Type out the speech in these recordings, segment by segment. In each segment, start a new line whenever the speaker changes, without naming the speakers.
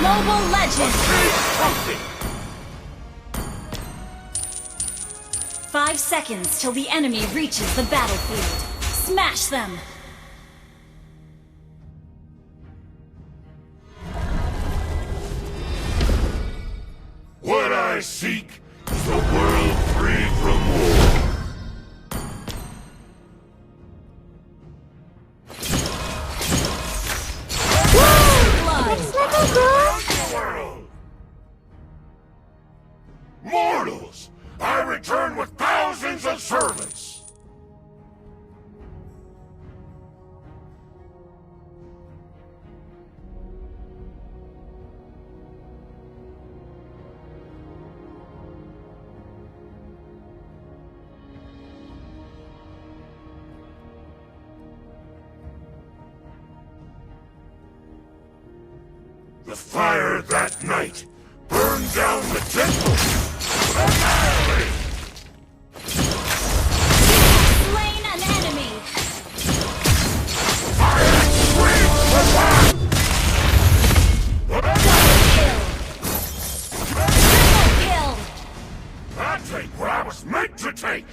Mobile legend! 5 seconds till the enemy reaches the battlefield. Smash them!
What I seek is a world free from war.
Blood!
World. Mortals, I return with thousands of servants. The fire that night burned down the temple. Annihilate!
Slain an enemy!
Fire screams for fire!
Double kill! Triple kill!
I take what I was meant to take!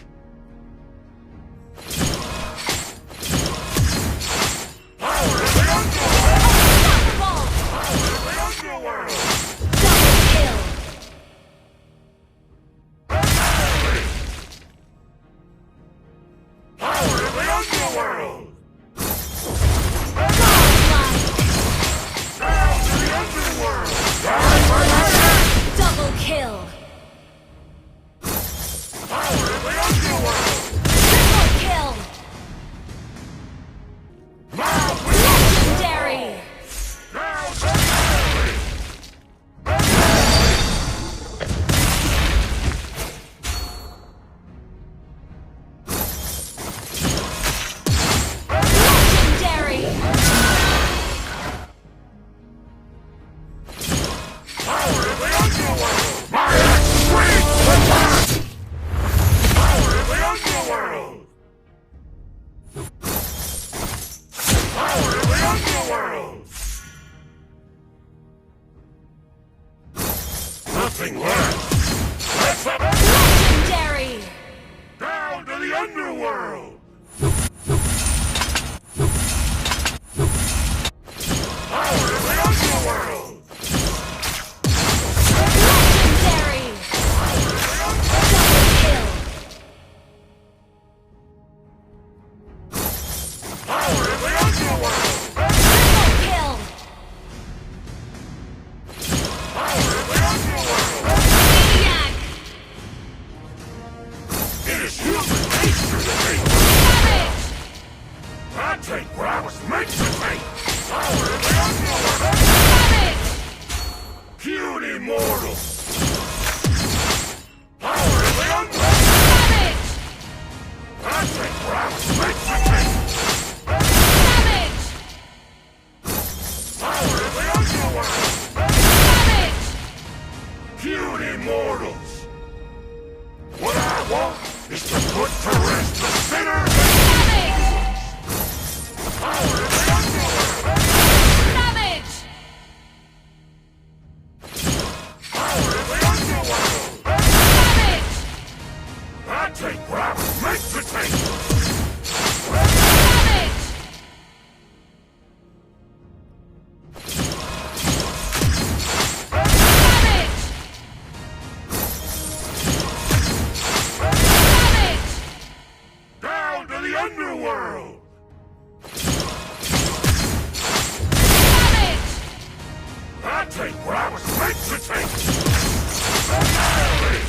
Power of the underworld!
Unstoppable!
Power of the underworld!
Double kill!
Power of the underworld!
Godlike!
Down to the underworld! Die by my hand!
Double kill!
Power of the underworld!
Triple kill!
Now we
Legendary!
down to Mlbb!
Legendary!
Power of the underworld! My axe screams for fire! Power of the underworld! Power of the underworld! Nothing left! Let's have it!
Legendary!
Down to the underworld! Power of the underworld!
Legendary! Double kill!
Power of the underworld!
Triple kill!
Power of the underworld!
Maniac!
It is human nature to take.
Savage!
I take what I was meant to take! Power of the underworld!
Savage!
Puny mortals! Power of the underworld!
Savage!
I take what I was meant to take!
Savage!
Power of the underworld!
Savage!
Puny mortals! What I want is to put to rest the sinners and
Savage!
power of the underworld!
Savage!
Power of the underworld!
Savage!
I take what I was meant to take!
Savage! Savage! Savage!
Down to the underworld!
Savage!
I take what I was meant to take! Annihilate!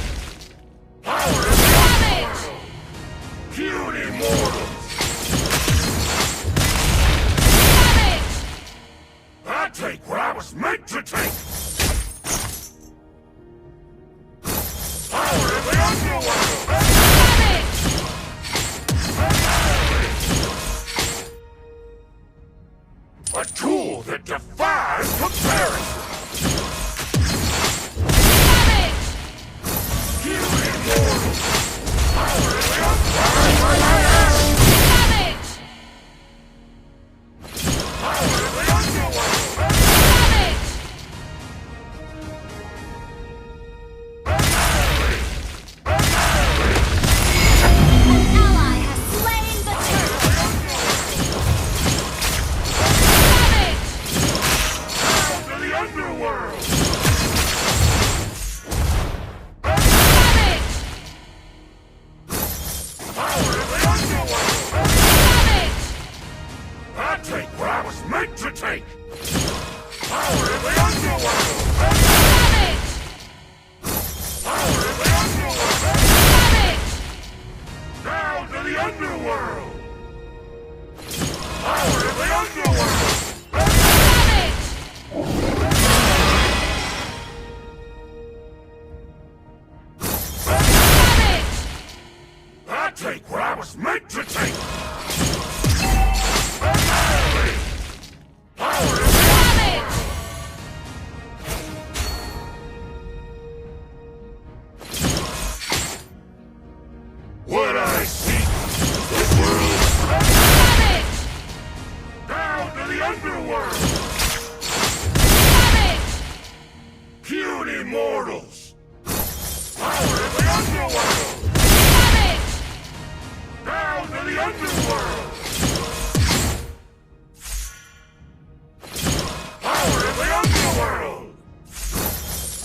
Power of the
Savage!
underworld! Puny mortals!
Savage!
I take what I was meant to take! Power of the underworld!
Savage!
A tool that defies comparison!
Savage!
Puny mortals! Power of the underworld!
Savage!
Power of the underworld!
Savage!
underworld! I take what I was meant to take! Power in the underworld! Power in the underworld! Down to the underworld! Power in the underworld! I take what I was meant to take! Annihilate! Power in the underworld! What I seek is the world! Down to the underworld! Puny mortals! Power in the underworld! Down to the underworld! Power in the underworld!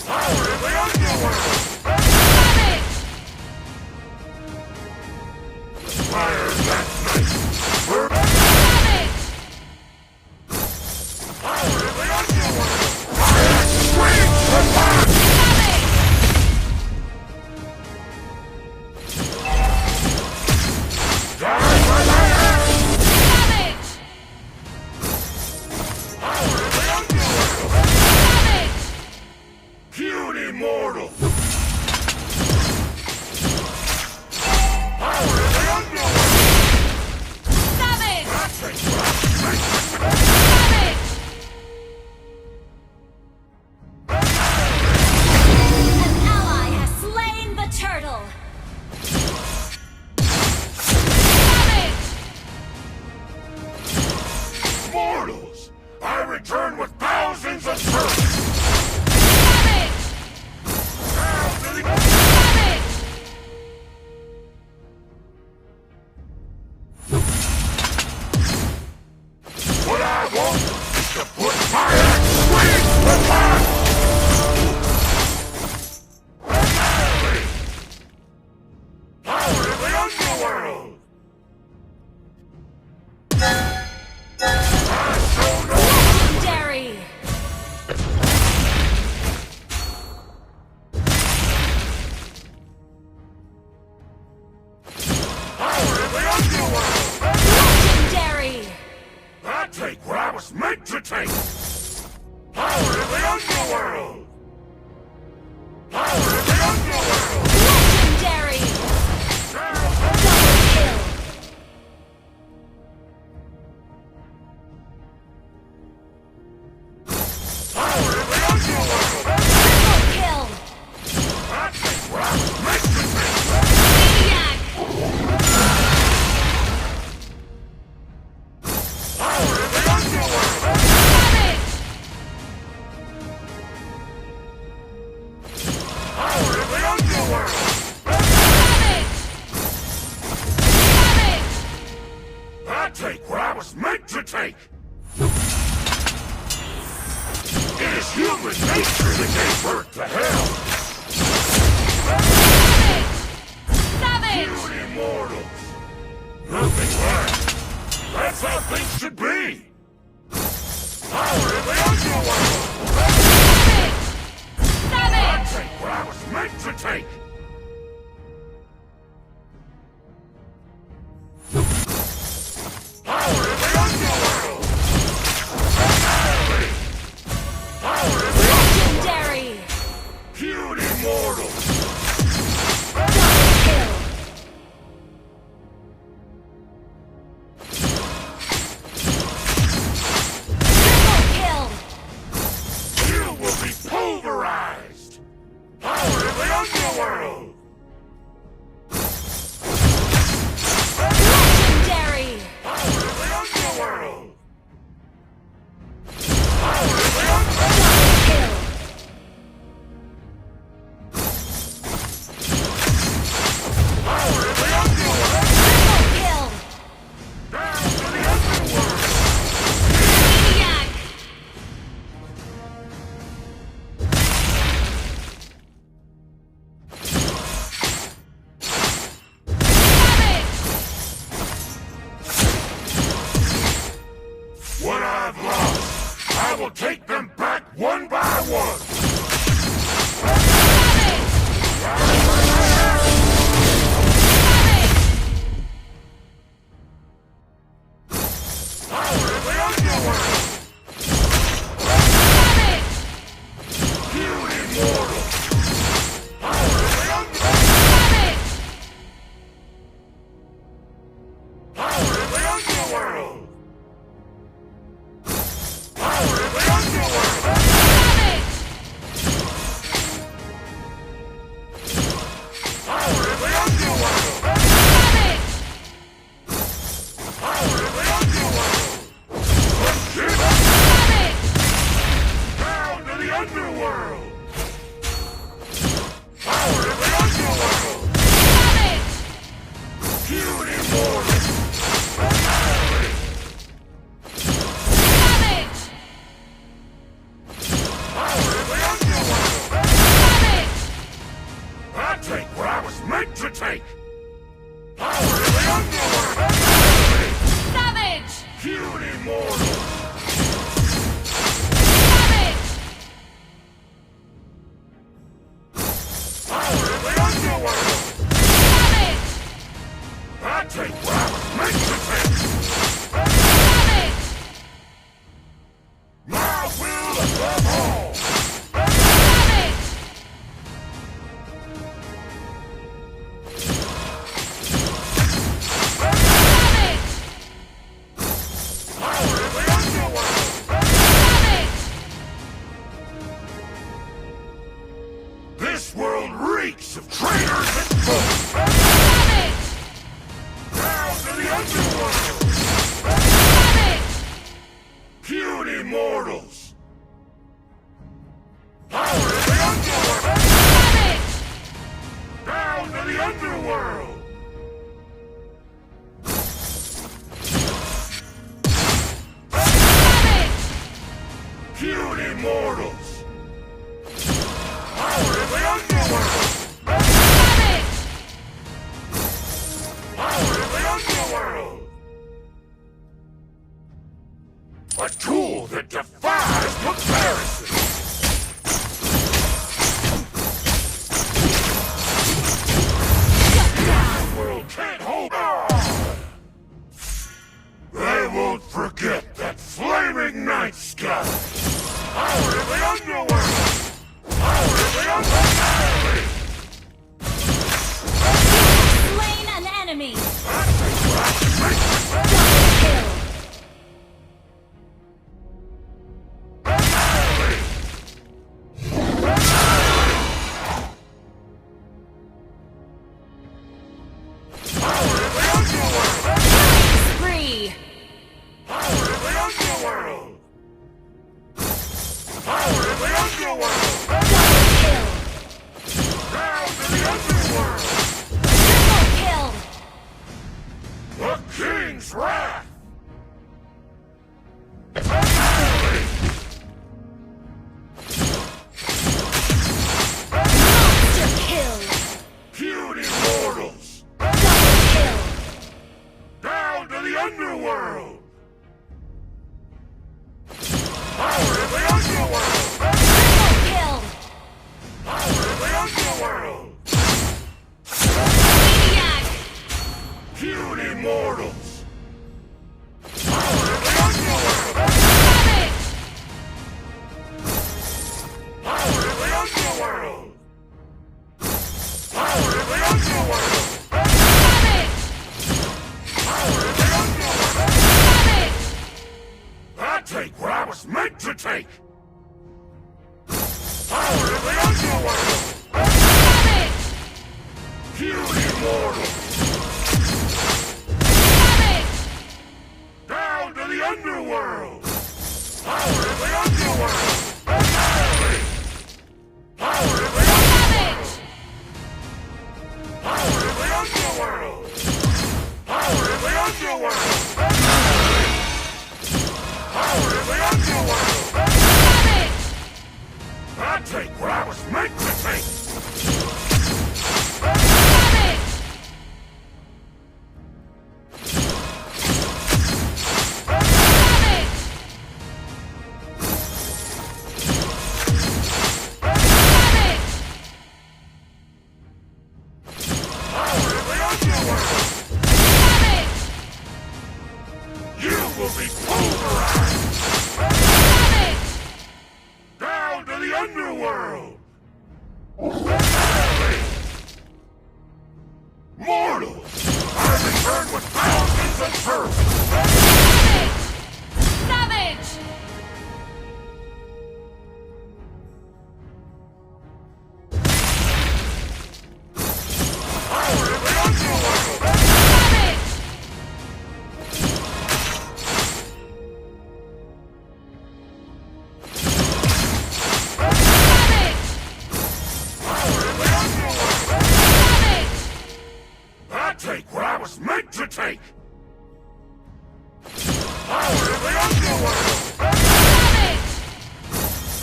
Power in the underworld! Fire that night! Burn! Power in the underworld! Fire! Scream! Attack! Die for fire! Power in the underworld! Puny mortal! Power in the underworld!
Savage!
I take what I meant to take!
An ally has slain the turtle!
Mortals! I return with thousands of servants! Down to the What I want is to put my axe wings upon! Annihilate! Power in the underworld! I show no
Legendary!
power in the underworld!
Legendary!
I take what I was meant to take! Power in the underworld! Power in the underworld!
Legendary! Double kill!
Power in the underworld!
Triple kill!
I take what I was meant to take!
Maniac!
Power in the underworld! Power in the underworld! I take what I was meant to take! It is human nature that gave birth to hell!
Savage!
Puny mortals! Nothing left! That's how things should be! Power in the underworld! I
Savage!
take what I was meant to take! Power in the underworld! Annihilate! Power in the
Legendary!
puny mortals!
Double kill!
Power of the underworld! Feud immortals! Power of the underworld! Power of the underworld! Power of the underworld! Power of the underworld! Power of the underworld! Down to the underworld! Power of the underworld! Feud immortals! Annihilate! Power of the underworld! I take what I was meant to take! Power of the underworld! Annihilate!
Savage!
Feud immortals! Power of the underworld! I take what I was meant to take! My will above all! Power of the underworld! This world reeks of traitors and foes! Down to the underworld! Feud immortals! Power of the underworld! Down to the underworld! Feud immortals! Power of the underworld! Power of the underworld! A tool that defies comparison! The world can't hold on! They won't forget that flaming night sky! Power of the underworld! Power of the underworld!
Slain an enemy! Spree!
Power of the underworld! Power of the underworld!
Double kill!
Down to the underworld!
Triple kill!
The King's Wrath! Annihilate!
Monster kill!
Feud immortals!
Double kill!
Down to the underworld! Power of the underworld!
Triple kill!
Power of the underworld!
Maniac!
Feud immortals! Power of the underworld! Power of the underworld! Power of the underworld! Power of the underworld! I take what I was meant to take! Power of the underworld! Feud immortals! Down to the underworld! Power of the underworld! Annihilate! Power of the underworld! Power of the underworld! Power of the underworld! Annihilate! Power of the underworld! I take what I was meant to take! will be pulled first!
Savage!
Power in the underworld!
Savage!
Power in the underworld!
Savage!
I take what I was meant to take! Power in the underworld!
Savage!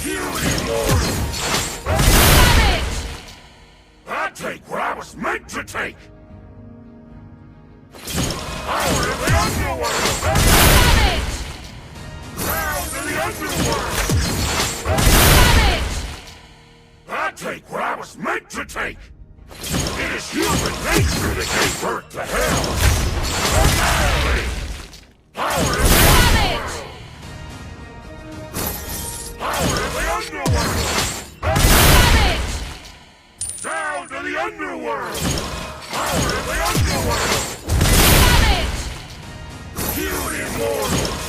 Puny mortal!
Savage!
I take what I was meant to take! Power in the underworld!
Savage!
Down to the underworld!
Savage!
I take what I was meant to take! It is human nature that gave birth to hell! Annihilate! Power in the underworld! Power in the underworld!
Savage!
Down to the underworld! Power in the underworld!
Savage!
Puny mortals!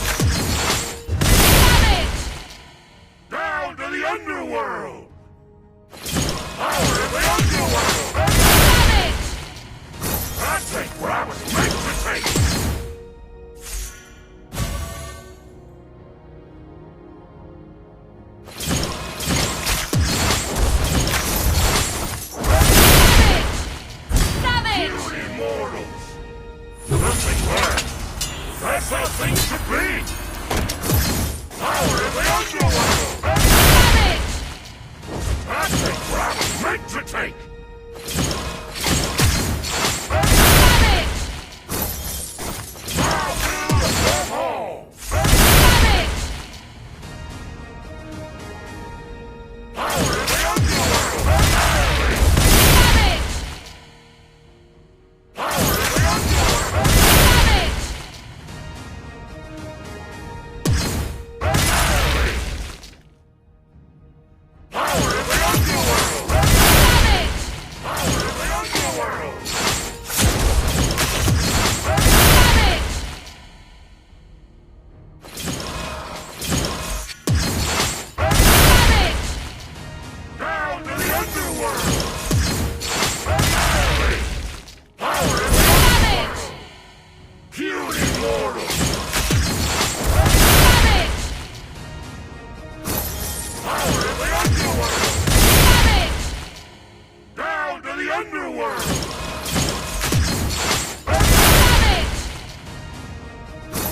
Savage!
Down to the underworld! Power in the underworld!
Savage!
I take what I was meant to take!
Savage!
Puny mortals! Nothing left! That's how things should be! Power in the underworld!
Savage!
I take what I was meant to take!
Savage!
I will above all!
Savage!
Power in the underworld! Annihilate!
Savage!
Power in the underworld!
Savage!
Annihilate! Power in the underworld!
Savage!
Power in the underworld!
Savage!
Down to the underworld! Annihilate! Power in the underworld! Puny mortals!
Savage!
Power in the underworld!
Savage!
Down to the underworld!
Savage!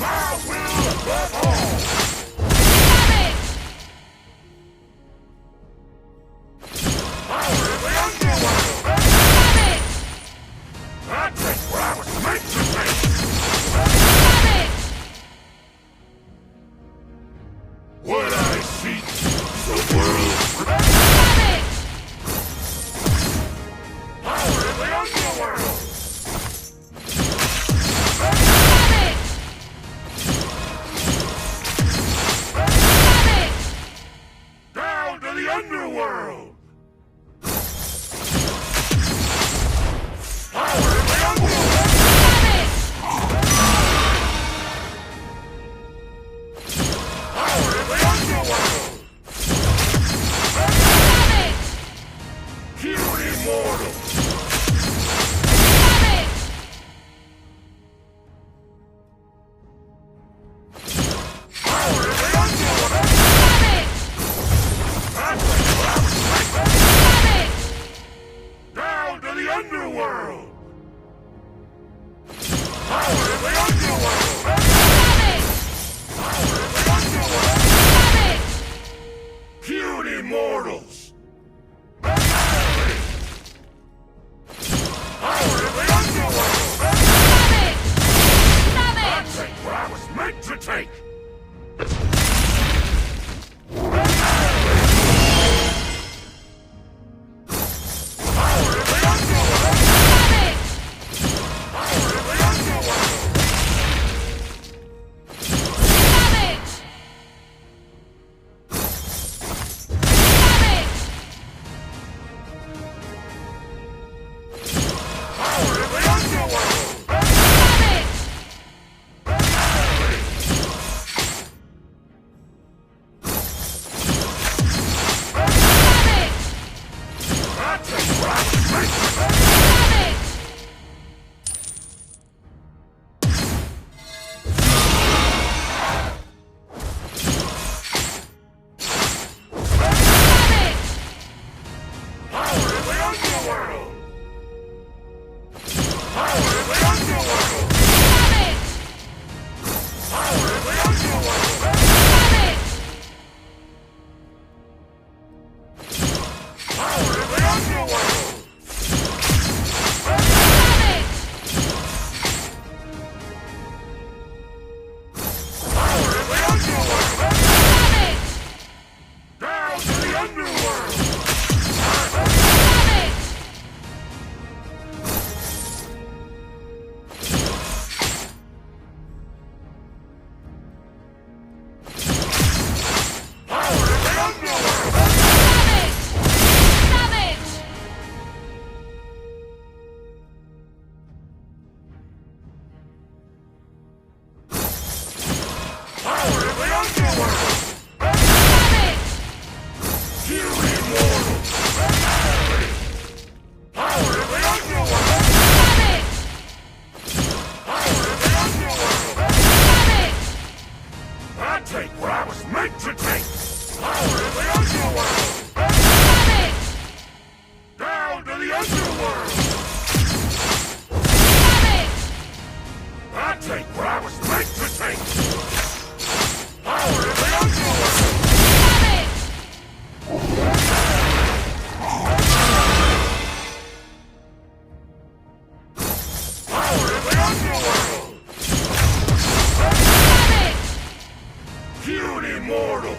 My will above all!
Savage!
Power in the underworld!
Savage!
I take what I was meant to take!
Savage!
What I seek is a world for
Savage!
power in the underworld!
Savage!
meant to take! Power of the underworld! Down to the underworld! I take what I was meant to take! Power of the underworld! Power of the underworld! Puny mortals!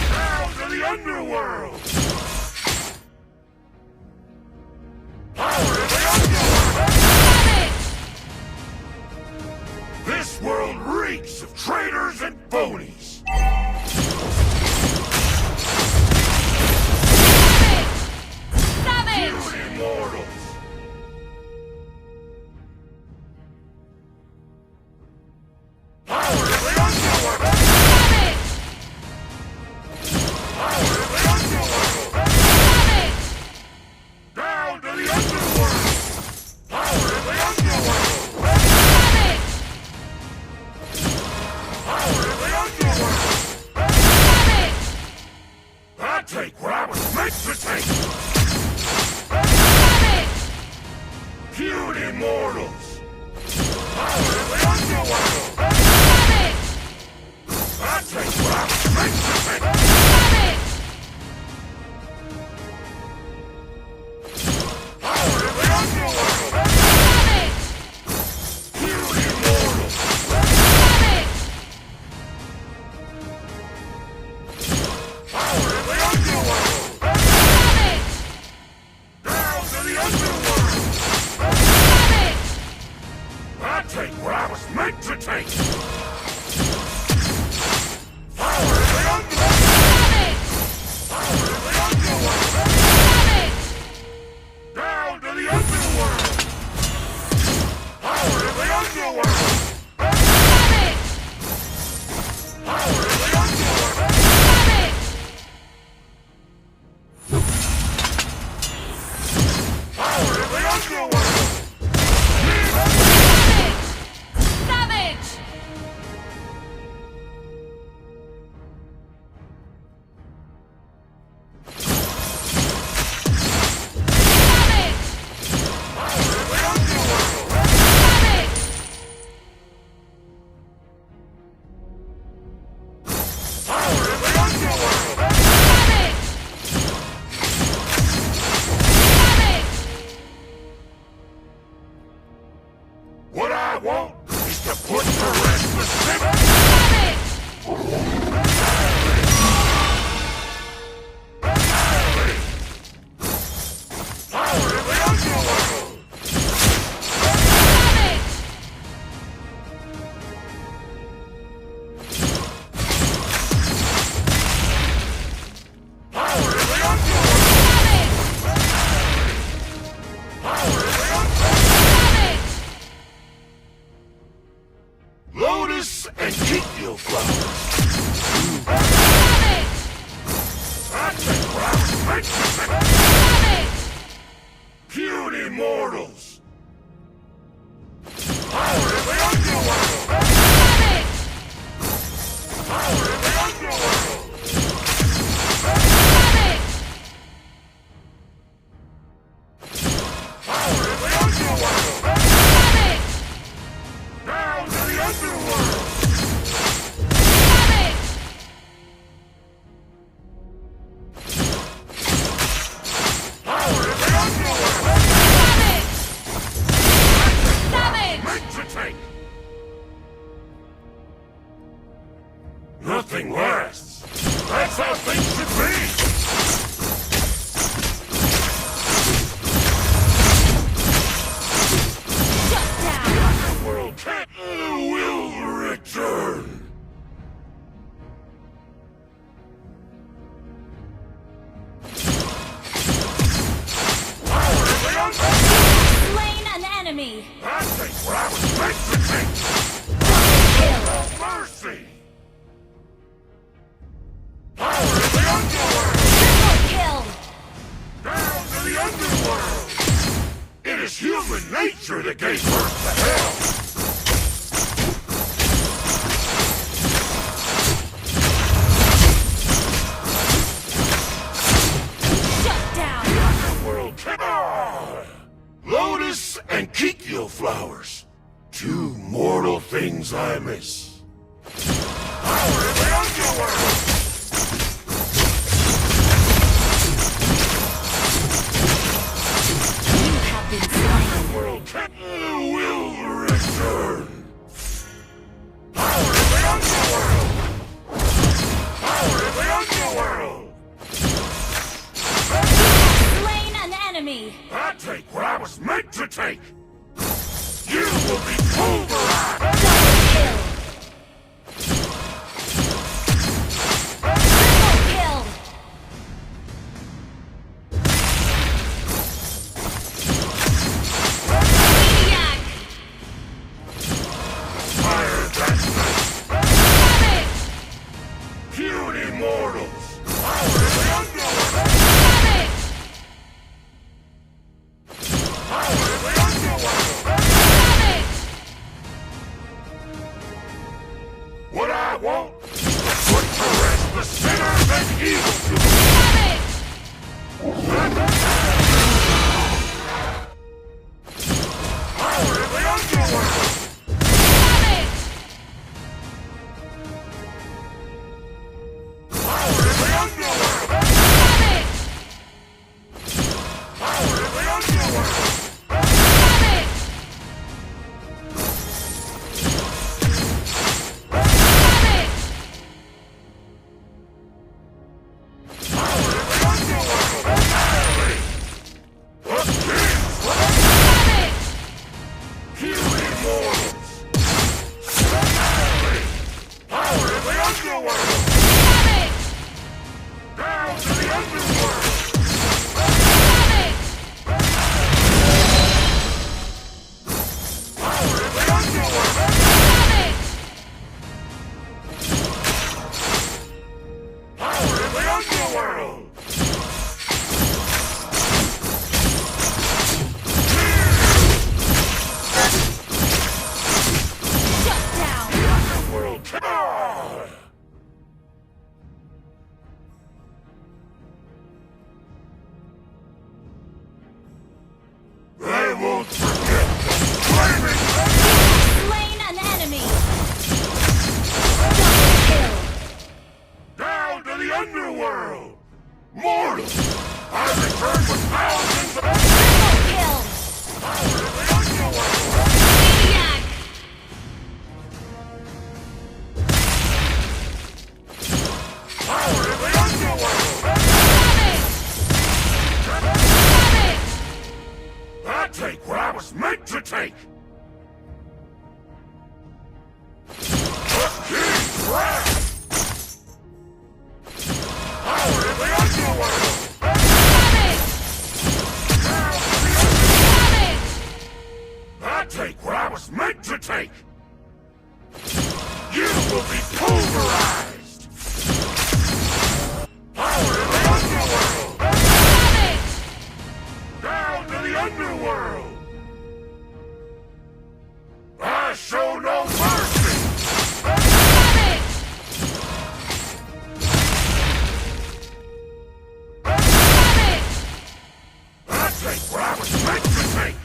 Down to the underworld! Power of the underworld! This world reeks of traitors and phonies! Puny mortals! Power of the underworld! Power of the underworld! Down to the underworld! Power of the underworld! Power of the underworld! I take what I was meant to take! Puny mortals! Power of the underworld! I take what I was meant to take! Power of the underworld! Puny mortals! Power of the underworld! Down to the underworld! I take what I was meant to take! Power of the underworld! Power of the underworld! Down to the underworld! Power of the underworld! Power of the underworld! Power of the underworld!
Savage!
What I want is to put to rest the saber. Power of the underworld! Power of the underworld! Power of the underworld! Lotus and Kikyo flowers! I take what I was meant to take! Puny mortals! Power of the underworld! Power of the underworld! Power of the underworld! Down to the underworld! Power of the underworld!
Savage!
Meant to take! Nothing lasts! That's how things should be!
Shut down!
The underworld can't will return! Power of the underworld!
Slain an enemy!
I take what I was meant to take!
Kill!
No mercy! Power of the underworld!
Triple kill!
Down to the underworld! It is human nature that gave birth to hell! cactus and kikyo flowers. Two mortal things I miss. Power of the underworld!
You have been slain.
World will return. Power of the underworld! Power of the underworld!
Slain an enemy.
I take what I was meant to take! You will be pulverized!
Double kill. Triple kill. Maniac.
Fire that night! Puny mortals! Power of the underworld! Power of the underworld! What I want is to put to rest the sinners and evildoers! Power of the underworld! Power of the underworld! Power of the underworld! Power of the underworld! Annihilate! The kings for the puny mortals! Annihilate! Power of the underworld! Down to the underworld! Power of the underworld! Power of the underworld!
Shut down.
The underworld! Ah! They won't forget the flaming
Slain an enemy. Double kill.
down to the underworld! Mortals! I return with thousands of
Triple kill.
power of the underworld!
Maniac.
Power of the underworld! I take what I was meant to take! The king's wrath! Power of the underworld! Down to the underworld! I take what I was meant to take! You will be pulverized! Power of the underworld! Down to the underworld! I show no mercy! I take what I was meant to take!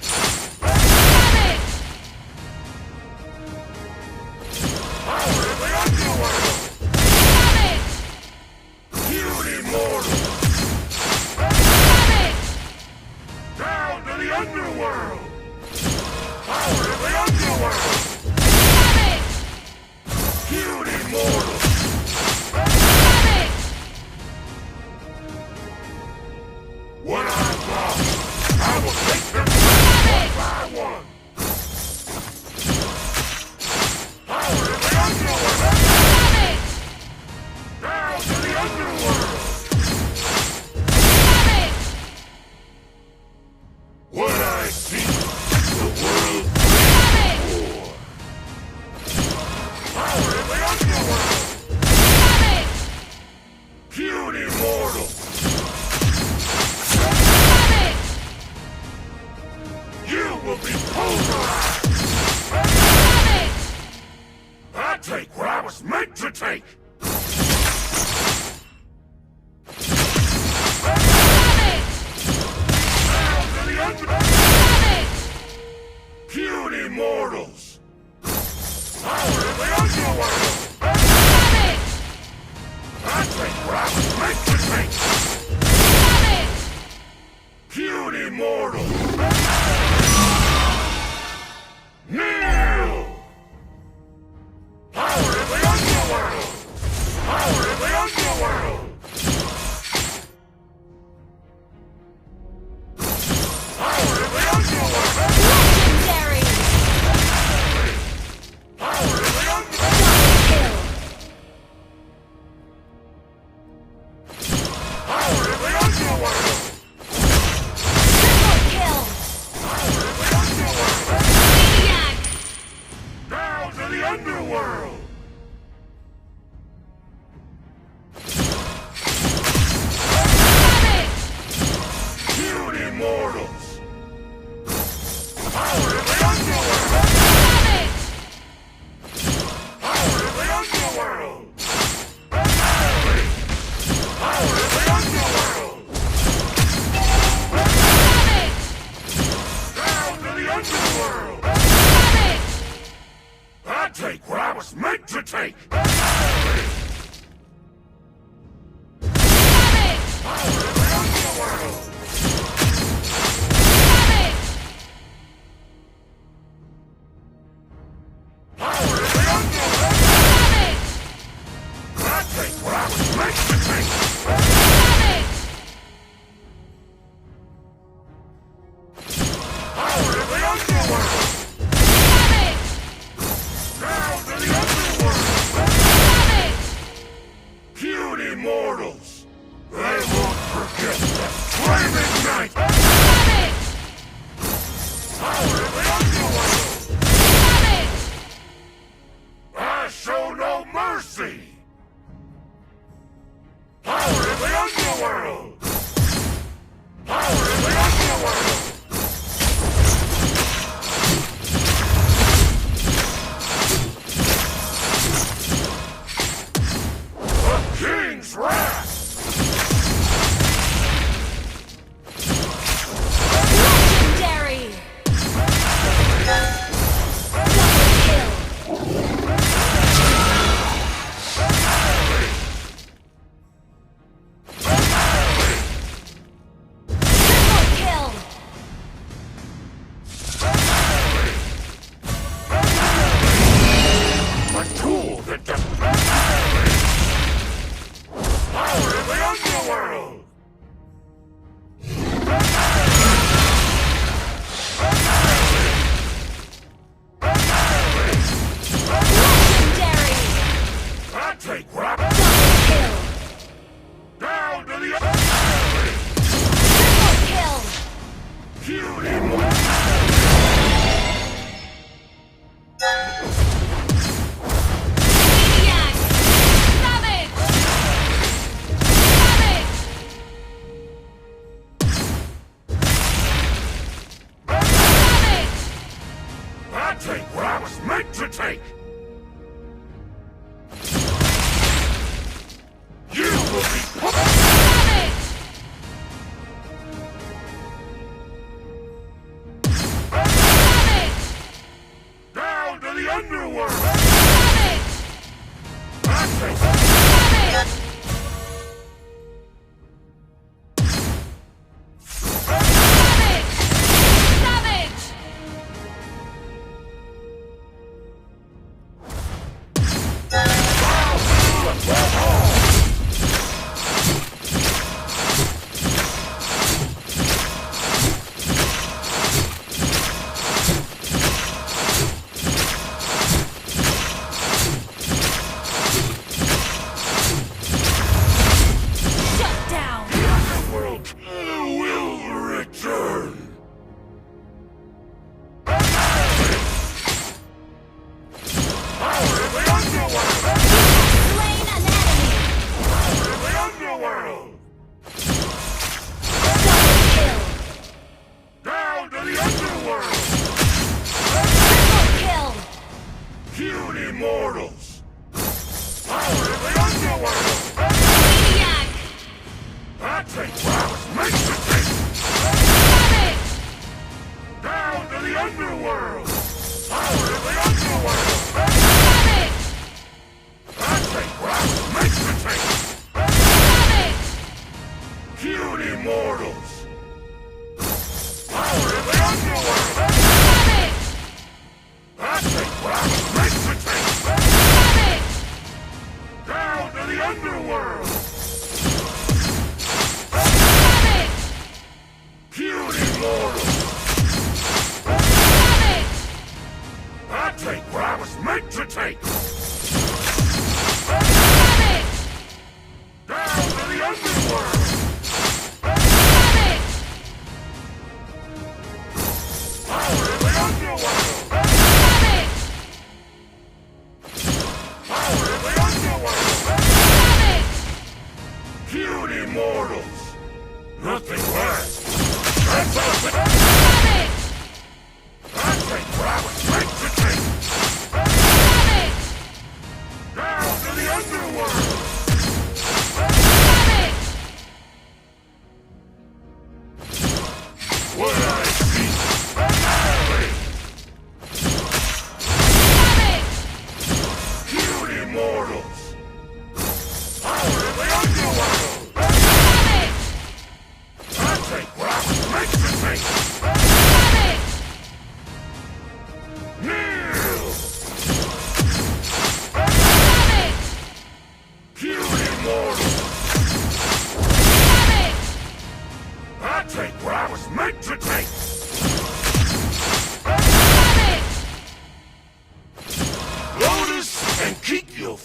Power of the underworld! Puny mortals! Down to the underworld! Power of the underworld! Puny mortals! What I've lost, I will take them back one by one! Power of the underworld! Down to the underworld! What I see, the world war. Power of the underworld! Puny mortals! You will be pulverized! I take what I was meant to take! Down to the underworld! take what I was meant to take! Mortals! They won't forget the flaming night! Power of the underworld! I show no mercy! Power of the underworld! Power of the underworld! King's wrath!
Legendary! Double kill! Triple kill!
A tool that does power of the underworld!
Legendary!
I take what I...
Double kill!
Down to the...
Triple kill!
Cutie one!
Maniac! Savage!
I take what I was meant to take! You will be put... Down to the underworld! I take...
Savage! Shut down!
The underworld will return! Power of the underworld!
Slain an enemy!
Power of the underworld!
Double kill!
Down to the underworld!
Triple kill!
Puny mortals! Power of the underworld!
Maniac!
I take what I was meant to take! Down to the underworld! Power of the underworld! I take what I was meant to take! Puny mortals! Power of the underworld! I take what I was meant to take! Down to the underworld! Puny mortals! I take what I was meant to take! Down to the underworld!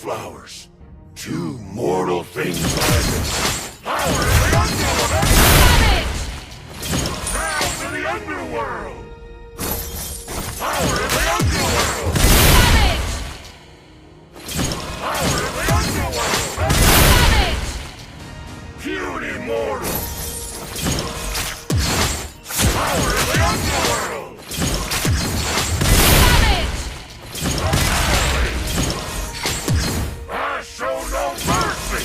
flowers. Two mortal things like power of the underworld! Down to the underworld! Power of the underworld! Power of the underworld! Puny mortal! Power of the underworld! I show no mercy!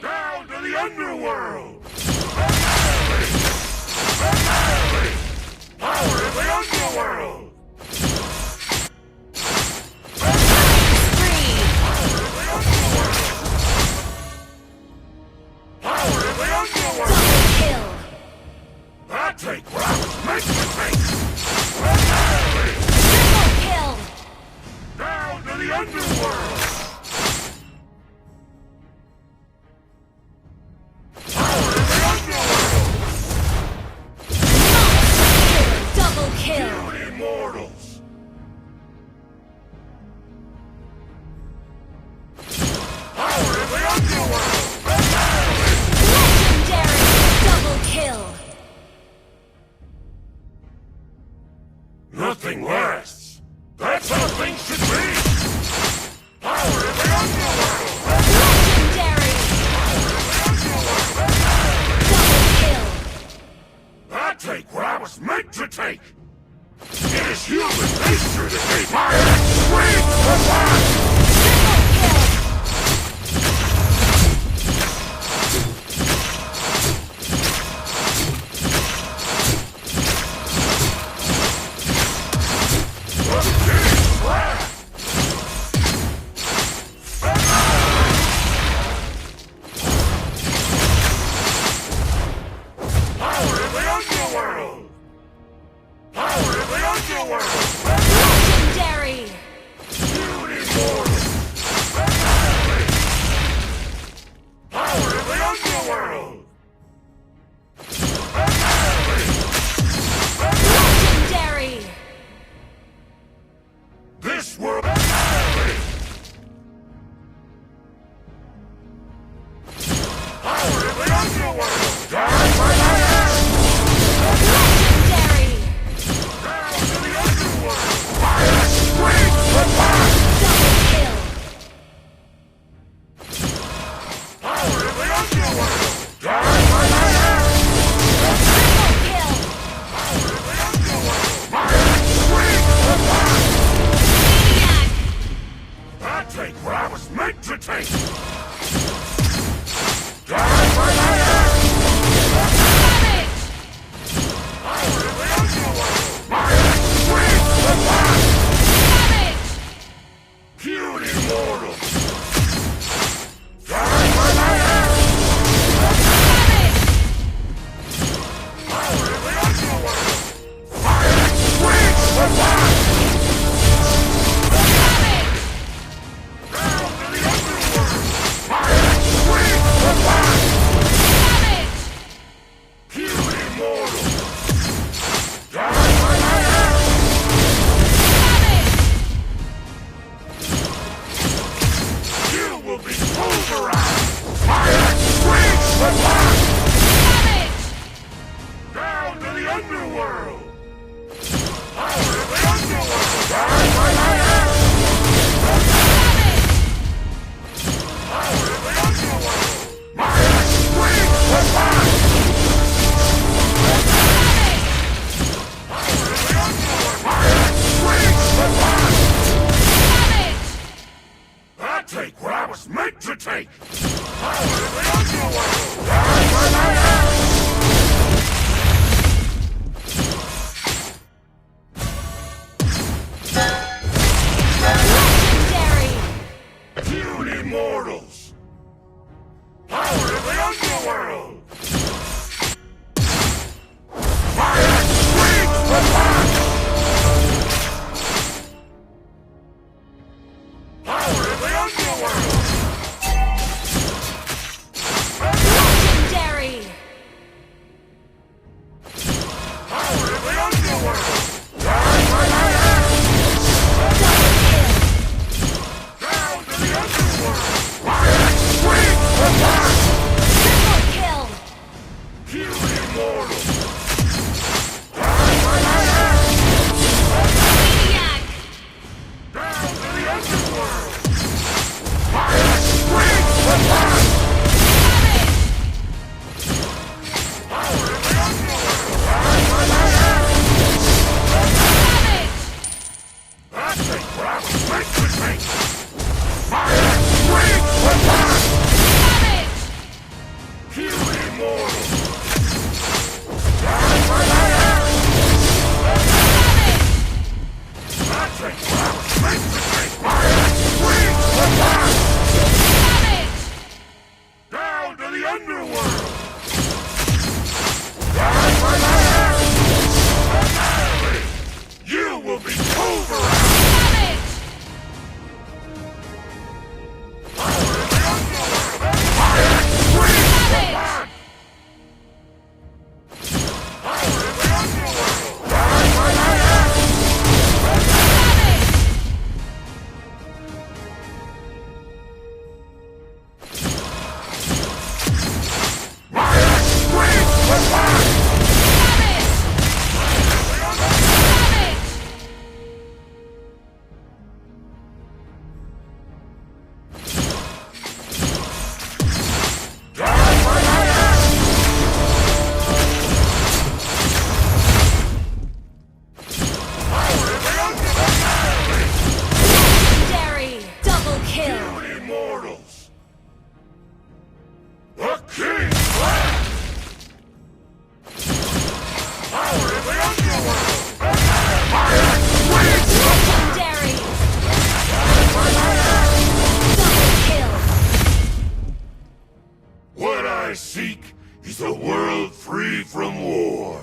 Down to the underworld! Power of the underworld! Power of the underworld!
Double kill!
I take what I was meant to take!
Triple kill!
Down to the underworld! Immortals! Power of the underworld!
Legendary! Double kill!
Nothing lasts! That's how things should be! Power of the underworld!
Legendary! Double kill!
I take what I was meant to take! It is human nature to take my axe straight from life! Legendary! Beauty more! free from war.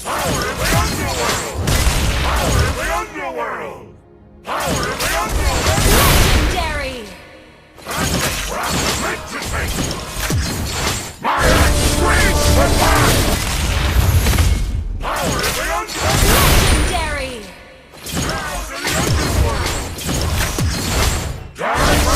Power of the underworld! Power of the underworld! Power of the underworld!
Legendary!
That's what I was meant to take! My axe screams for fire! Power of the underworld!
Legendary!
Arrows of the underworld! Die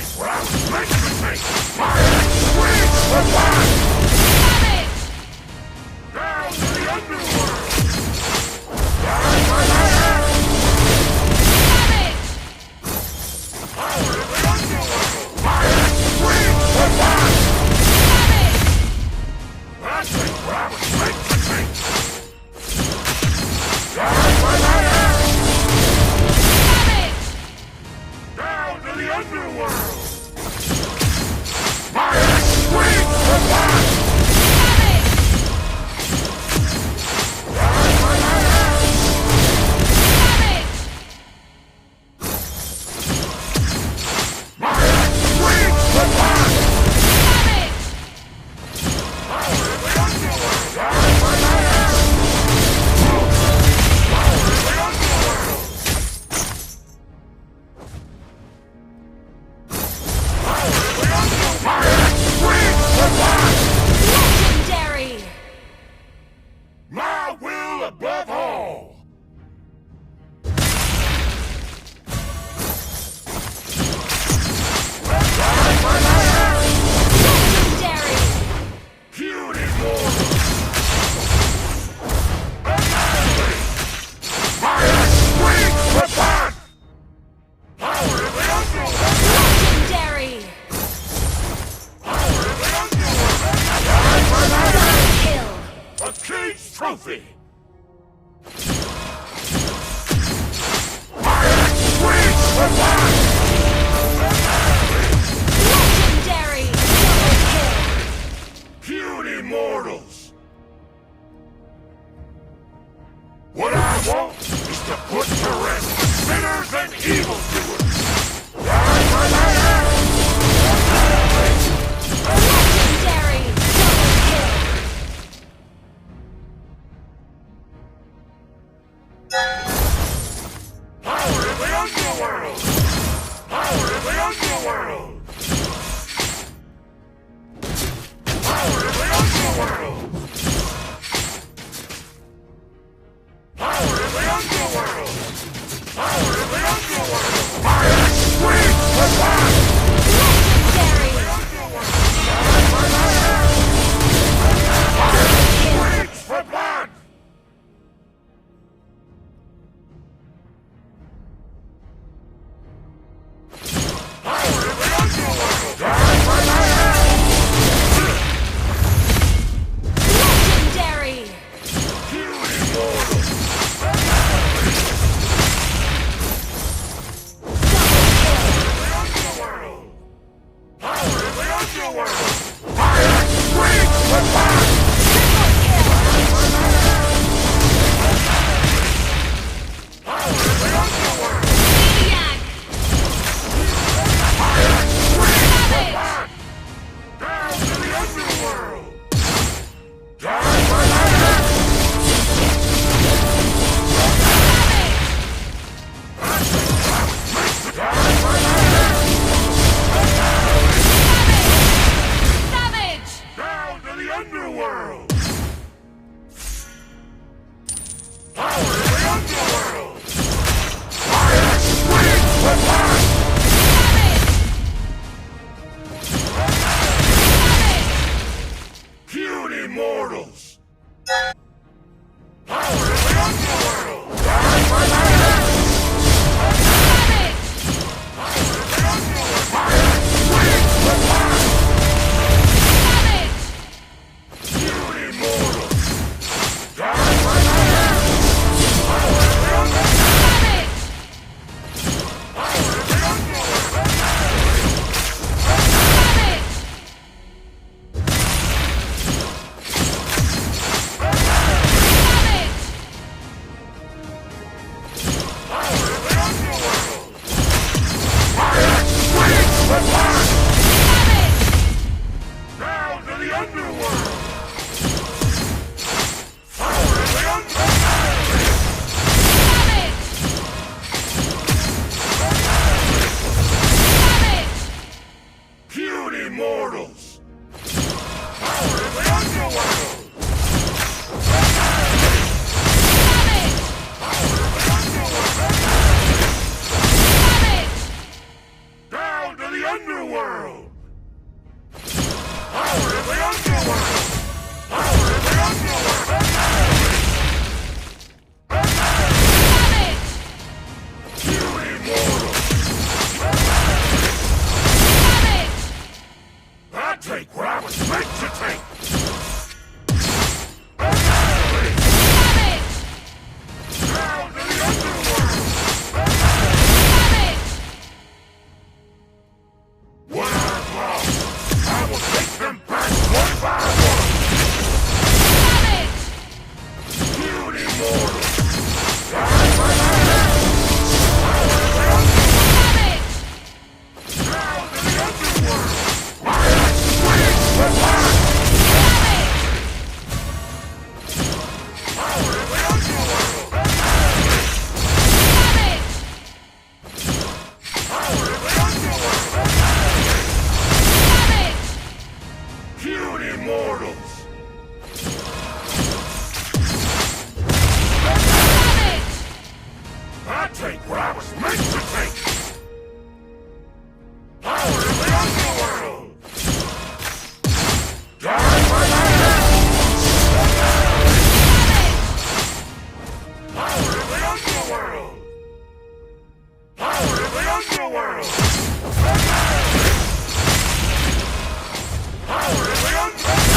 take what I was meant to take! My wings for fun! Down to the underworld! Down by my hand! Power of the underworld! My wings for fun! I take what I was meant to take! Down by my hand! Down to the underworld! My wings for fun! Down by my hand! My wings for fun! Power of the underworld! Down by my hand! Power of the underworld!
Legendary!
My will above all!
Legendary!
Puny mortal! Annihilate! My wings for fun! Power of the underworld!
Legendary!
Power of the underworld!
Kill!
A king's trophy! My wings for fun!
Legendary! Double kill!
Puny mortals! What I want is to put to rest sinners and evildoers! Die by my hand! Annihilate!
Legendary! Double kill!
Power of the underworld! Power of the underworld! Power of the underworld! Power of the underworld! Power of the underworld! My wings for fun!
Legendary!
Wings for blood! Power of the underworld! Die by my hand!
Legendary!
Puny mortal! The underworld! Power of the underworld! My wings for fun! Power of the underworld!
Maniac! Savage!
Down to the underworld! Die by my hand! Die by my hand!
Savage!
Down to the underworld! Power of the underworld! My wings for fun! Puny mortals! Power of the underworld! Die by my hand! Power of the underworld! My wings for fun! Puny mortals! Die by my hand! Power of the underworld! Power of the underworld! underworld! underworld! Power of the underworld! Power of the underworld! You immortal! I take what I was meant to take! Down to the underworld! What I've lost, I will take them back one by one! You immortal! Die by my hand! Power of the underworld! Down to the underworld! My axe swings the black! Power of the underworld! Power of the underworld! Cute immortals! I take what I was meant to take! Power of the underworld! Die by my hand! Power of the underworld! Power of the underworld! Power of the underworld!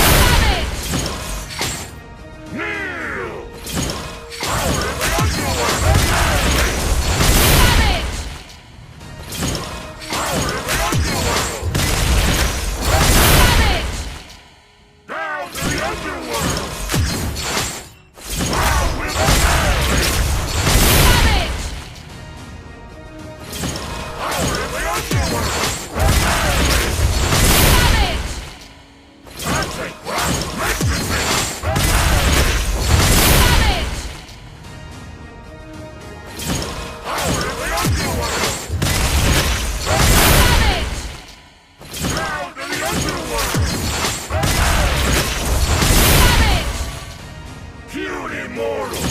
Kneel! Power of the underworld! Power of the underworld! Down to the underworld! Down with the family! Power of the underworld! I take what I was meant to take! Power of the underworld! Down to the underworld! Cute immortal!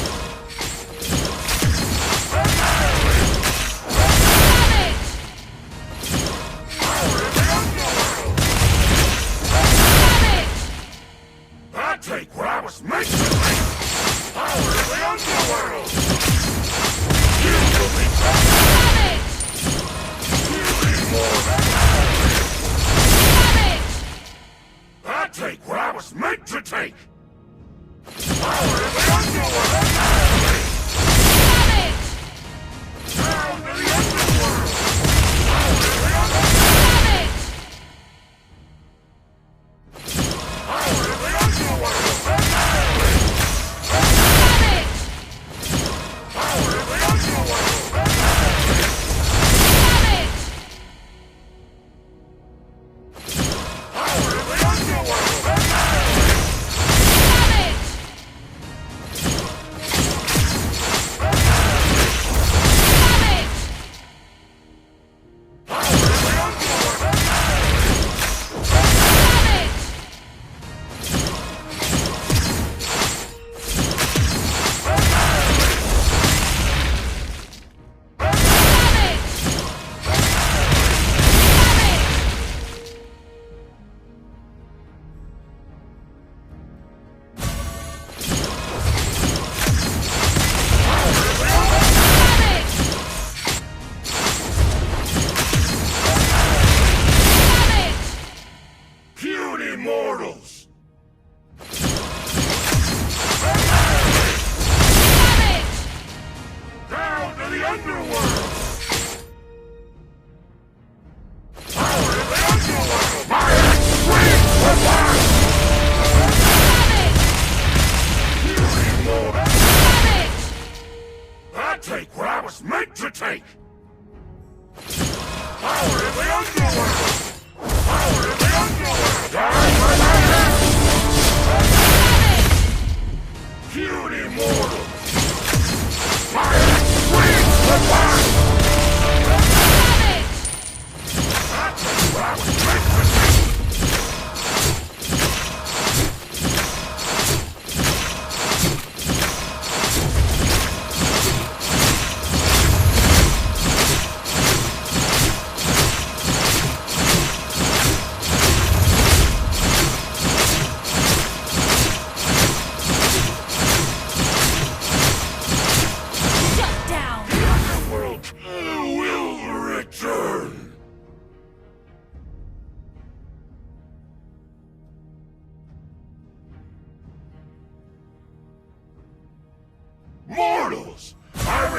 Power of the underworld! I take what I was meant to take! Power of the underworld! You will be you immortal! I take what I was meant to take! Power of the underworld! Down to the underworld! Power of the underworld! Power of the underworld! Power of the underworld! Power of the underworld!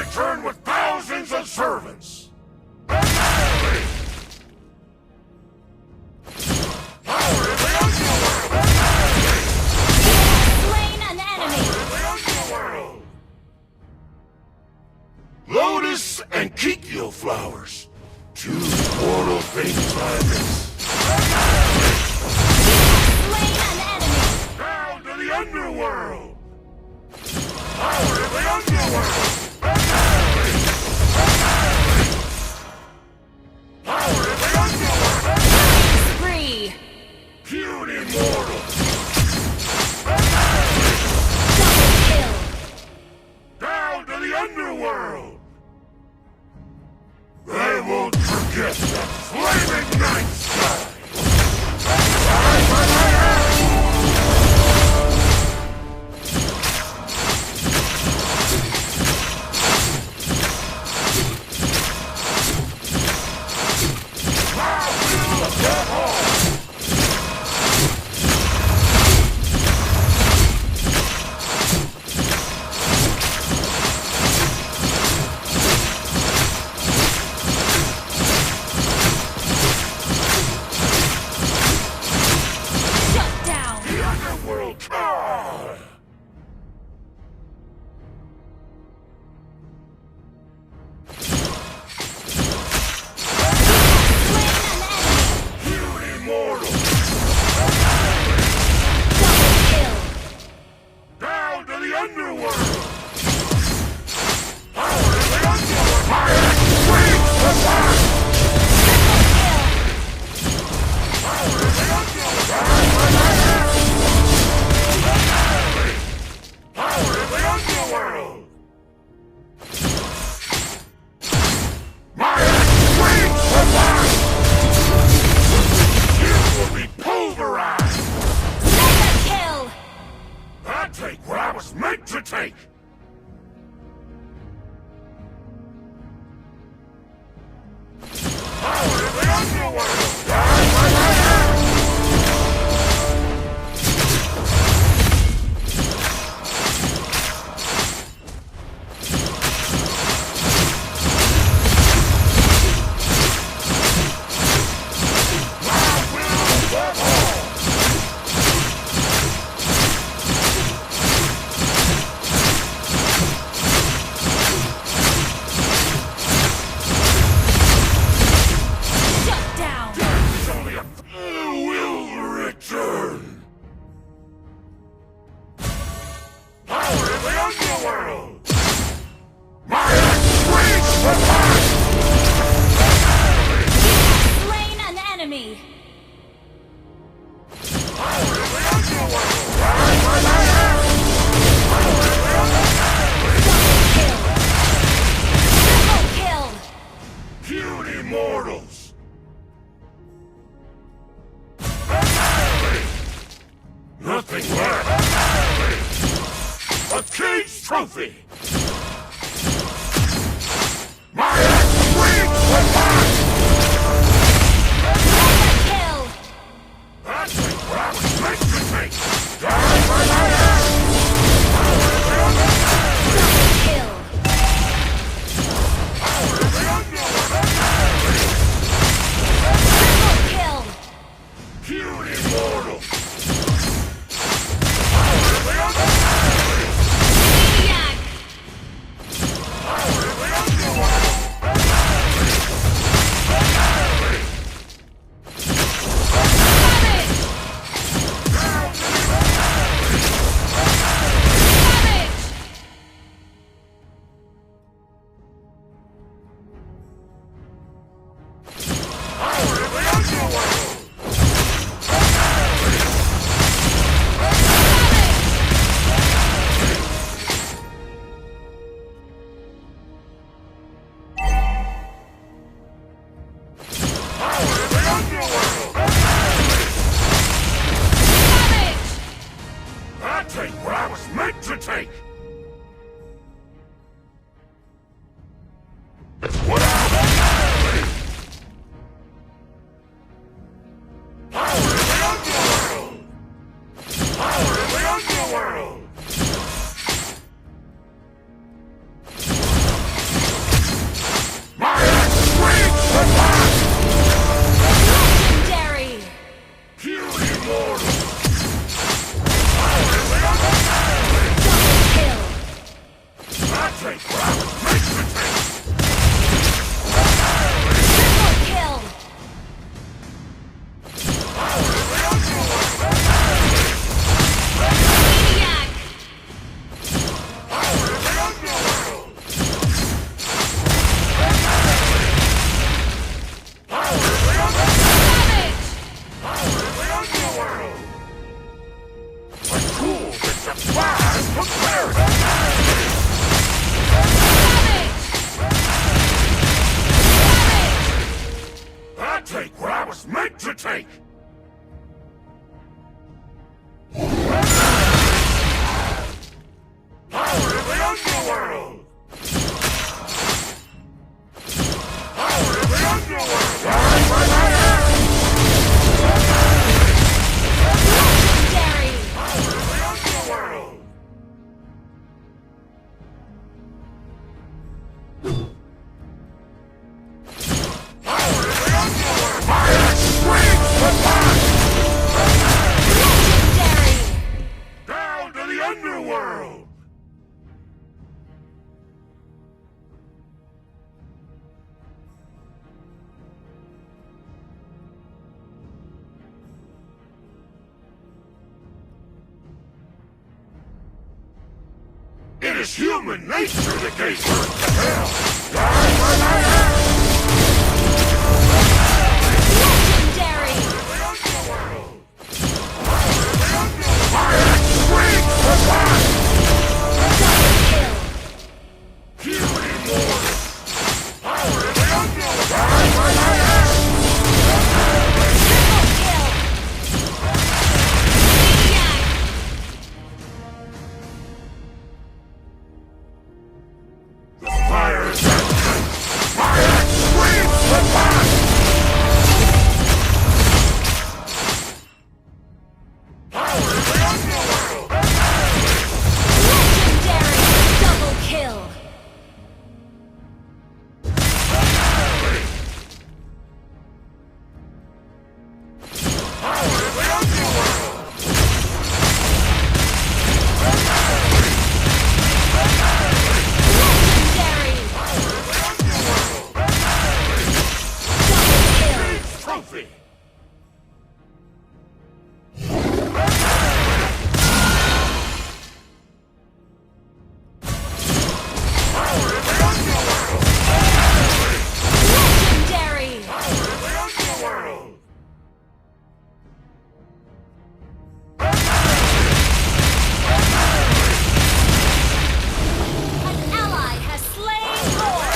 return with thousands of servants! Power in the underworld!
Slain an enemy!
The underworld! Lotus and Kikyo flowers. Two mortal things like this.
Slain an enemy!
Down to the underworld! Power in the underworld! Power in the underworld!
Spree!
Puny mortals!
Double kill!
Down to the underworld! They won't forget that flaming night sky! Trophy! My axe screams with fire!
Kill!
That's what I was meant to take! Die by my axe!
Kill!
Power of the underworld!
Triple kill!
Puny mortal! Power of the underworld!
Maniac!
Power of the underworld!
Savage! Savage!
Power of the underworld! It is human nature that gave birth to hell! Die for the hell!
Legendary!
My axe screams for blood!
Double kill!
Puny mortal! Power of the unknown! Die for the hell!
Triple kill! Maniac!
The fire is at hand! My axe screams for blood! Power of the unknown!
Legendary! Double kill!
Power of the underworld!
Legendary! Double kill!
Trophy! Power of the underworld!
Legendary!
Power of the underworld!
An ally has slain Lord!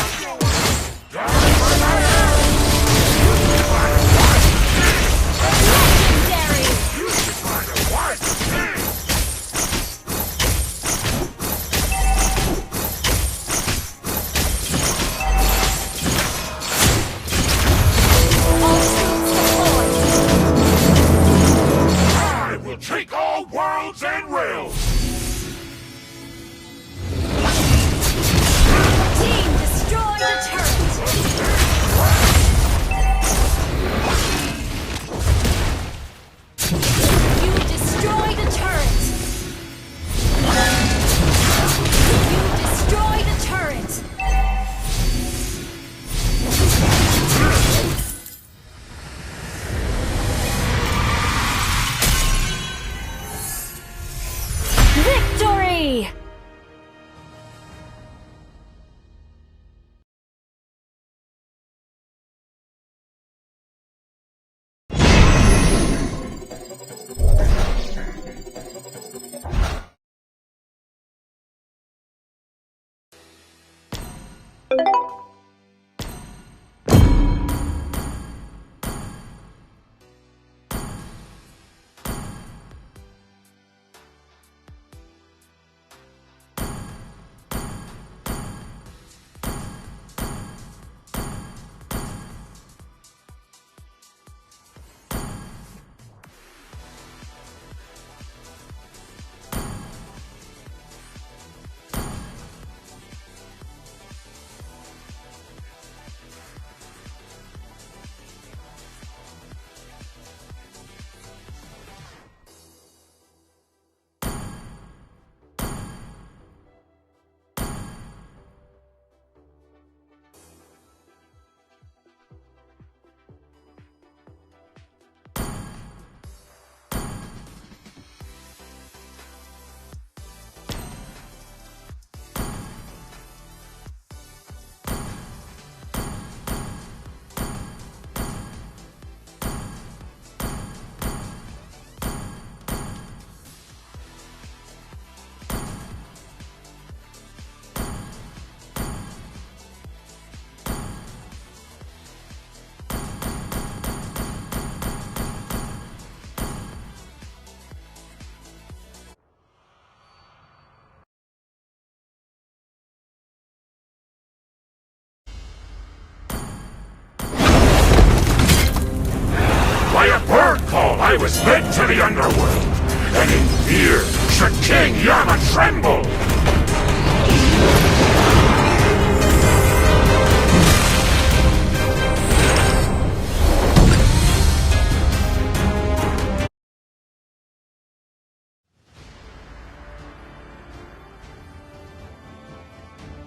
Legendary! All troops deployed!
I will take all worlds and realms!
Team destroy the turret! You destroy the turret! You destroy the turret! Victory!
By a bird call I was led to the underworld, and in fear should King Yama tremble!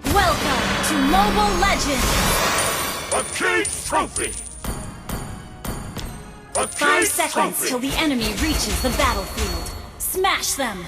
Welcome to Mobile Legends!
A King's Trophy! A
5
King's
seconds
Trophy!
till the enemy reaches the battlefield. Smash them!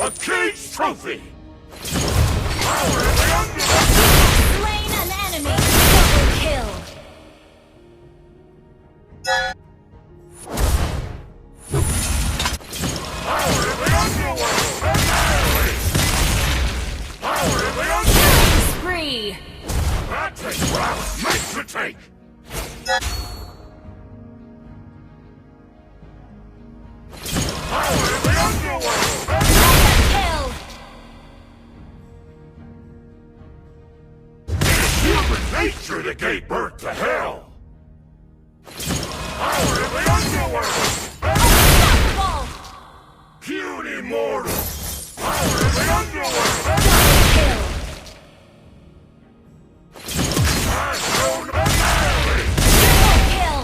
A cage trophy! Power of the underworld!
Slain an enemy! Double kill!
Power of the underworld! Annihilate! Power of the underworld!
Killing spree!
That takes what I was meant to take! Power of the underworld!
Kill!
It is human nature that gave birth to hell! Power of the underworld!
Unstoppable!
Puny mortal! Power of the underworld!
Double kill!
I'm known to annihilate!
Triple kill!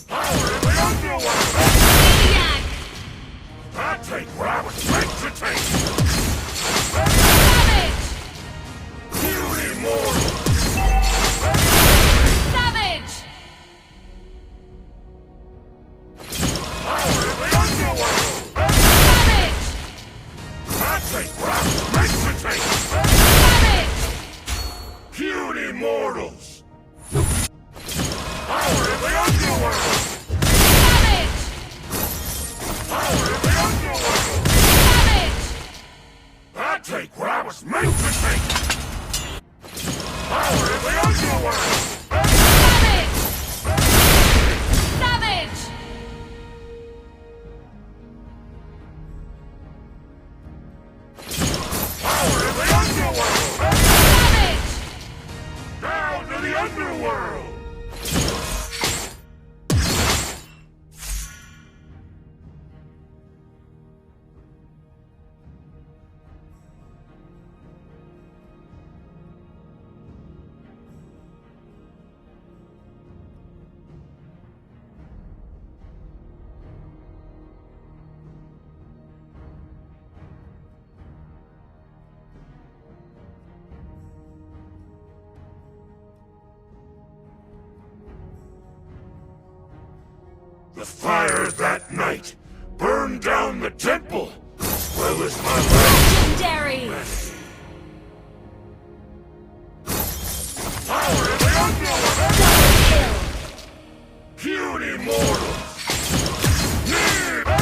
Power of the underworld!
Maniac!
I take what I was meant to take!
Savage!
Puny mortal!
Savage!
Power of the underworld!
Savage!
I take what I was meant to take!
Savage!
Puny mortals! Power of the underworld!
Savage!
Power of the underworld!
Savage!
I take what I was meant to take! Power of the underworld!
Savage! Savage!
Power of the underworld!
Savage!
Down to the underworld! The fire that night burned down the temple, as well as my life.
Legendary!
Power of the underworld!
Double kill!
Puny mortal!
Triple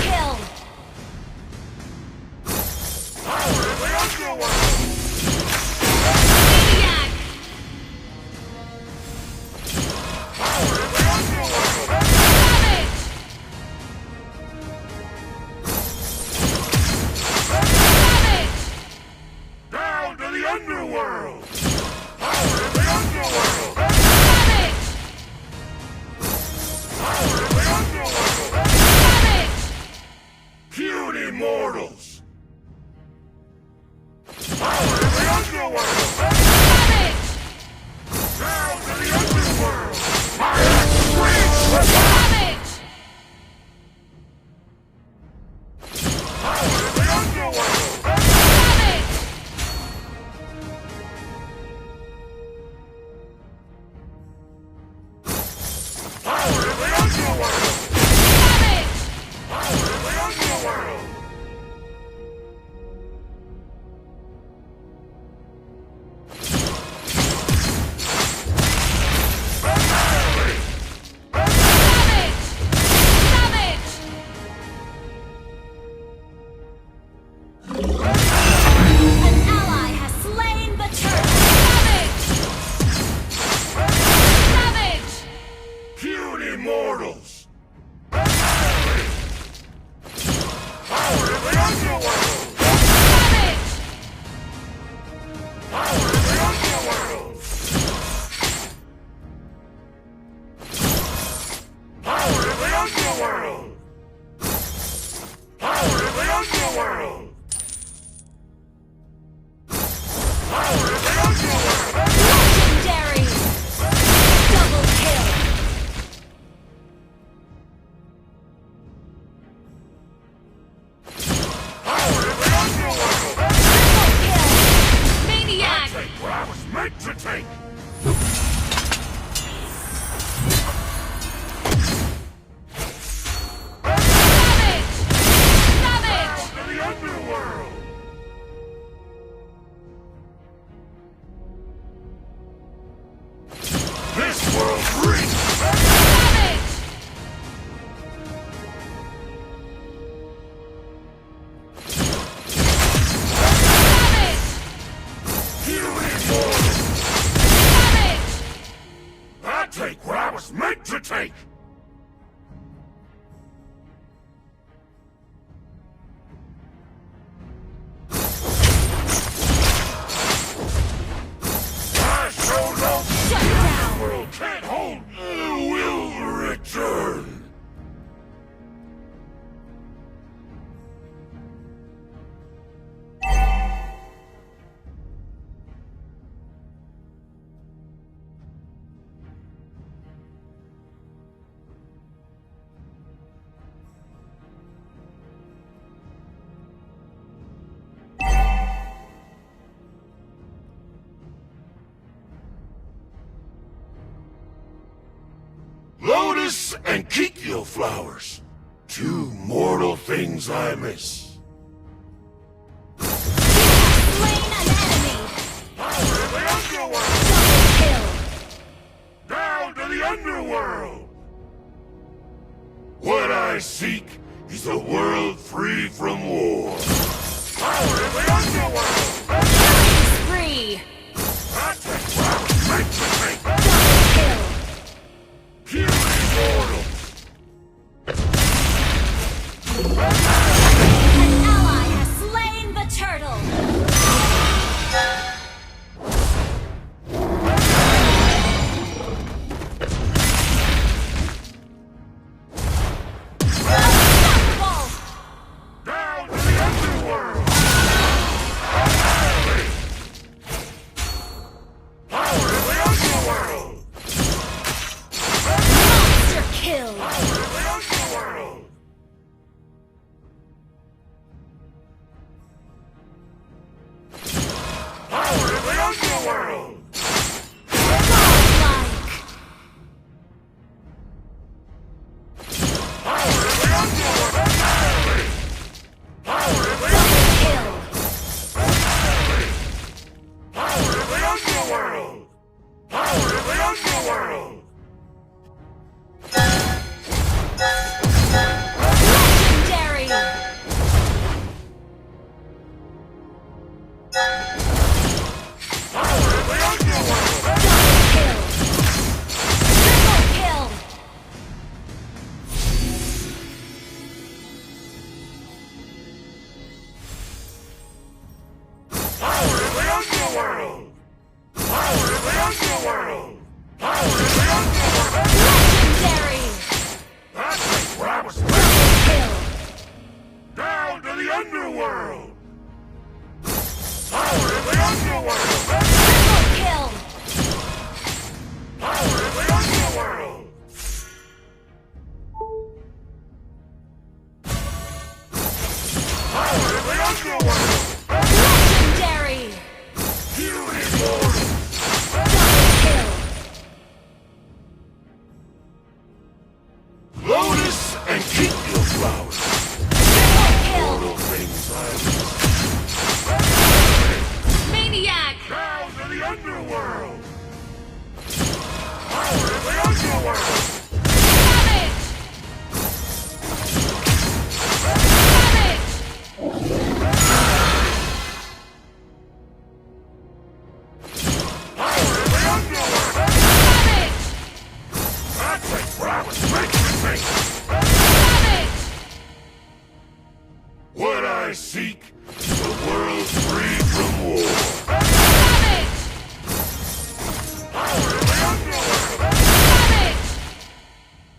kill!
Power of the underworld!
Maniac!
Power of the underworld!
Savage! Savage!
Down to the underworld! Power of the underworld!
Savage!
Power of the underworld!
Savage!
Puny mortals! Power of the underworld!
Savage!
Down to the underworld! My axe screams for fire!
Savage!
Power of the underworld!
Savage!
Power of the underworld!
Savage!
Power of the underworld! Annihilate!
Savage! Savage! An ally has slain the turtle! Savage! Savage!
Puny mortals! Annihilate! Power of the underworld!
Savage!
Power of the underworld! Power of the underworld! Power of the underworld! Power of the underworld!
Legendary! Double kill!
Power of the underworld!
Triple kill! Maniac!
Take what I was meant to take! Lotus and Kikyo flowers. Two mortal things I miss.
Slain an enemy.
Power of the underworld!
Double kill.
Down to the underworld! What I seek is a world free from war. Power of the underworld!
Killing spree.
That's what I was meant to take!
Double kill.
Puny mortals!
An ally has slain the turtle. Unstoppable.
Down to the underworld! Power of the underworld!
Monster kill.
Power of the underworld! Power of the underworld!
Godlike.
Power of the underworld! Power of the
Double kill.
Power of the underworld! Power of the underworld!
Legendary.
Power of the underworld!
Double kill. Triple kill.
Power of the underworld! Power of the underworld! Power of the underworld!
Legendary.
That's what I was
Triple kill.
down to the underworld! Power of the underworld!
Triple kill.
Power of the underworld! Power of the underworld!
Legendary.
Puny mortals!
Double kill.
Lotus and Kikyo flowers!
Triple kill.
Mortal things I
Maniac.
down to the underworld! Power of the underworld!
Savage.
Power of the underworld!
Savage.
That's what I was meant to take!
Savage.
What I seek is a world free from war!
Savage.
Power of the underworld!
Savage.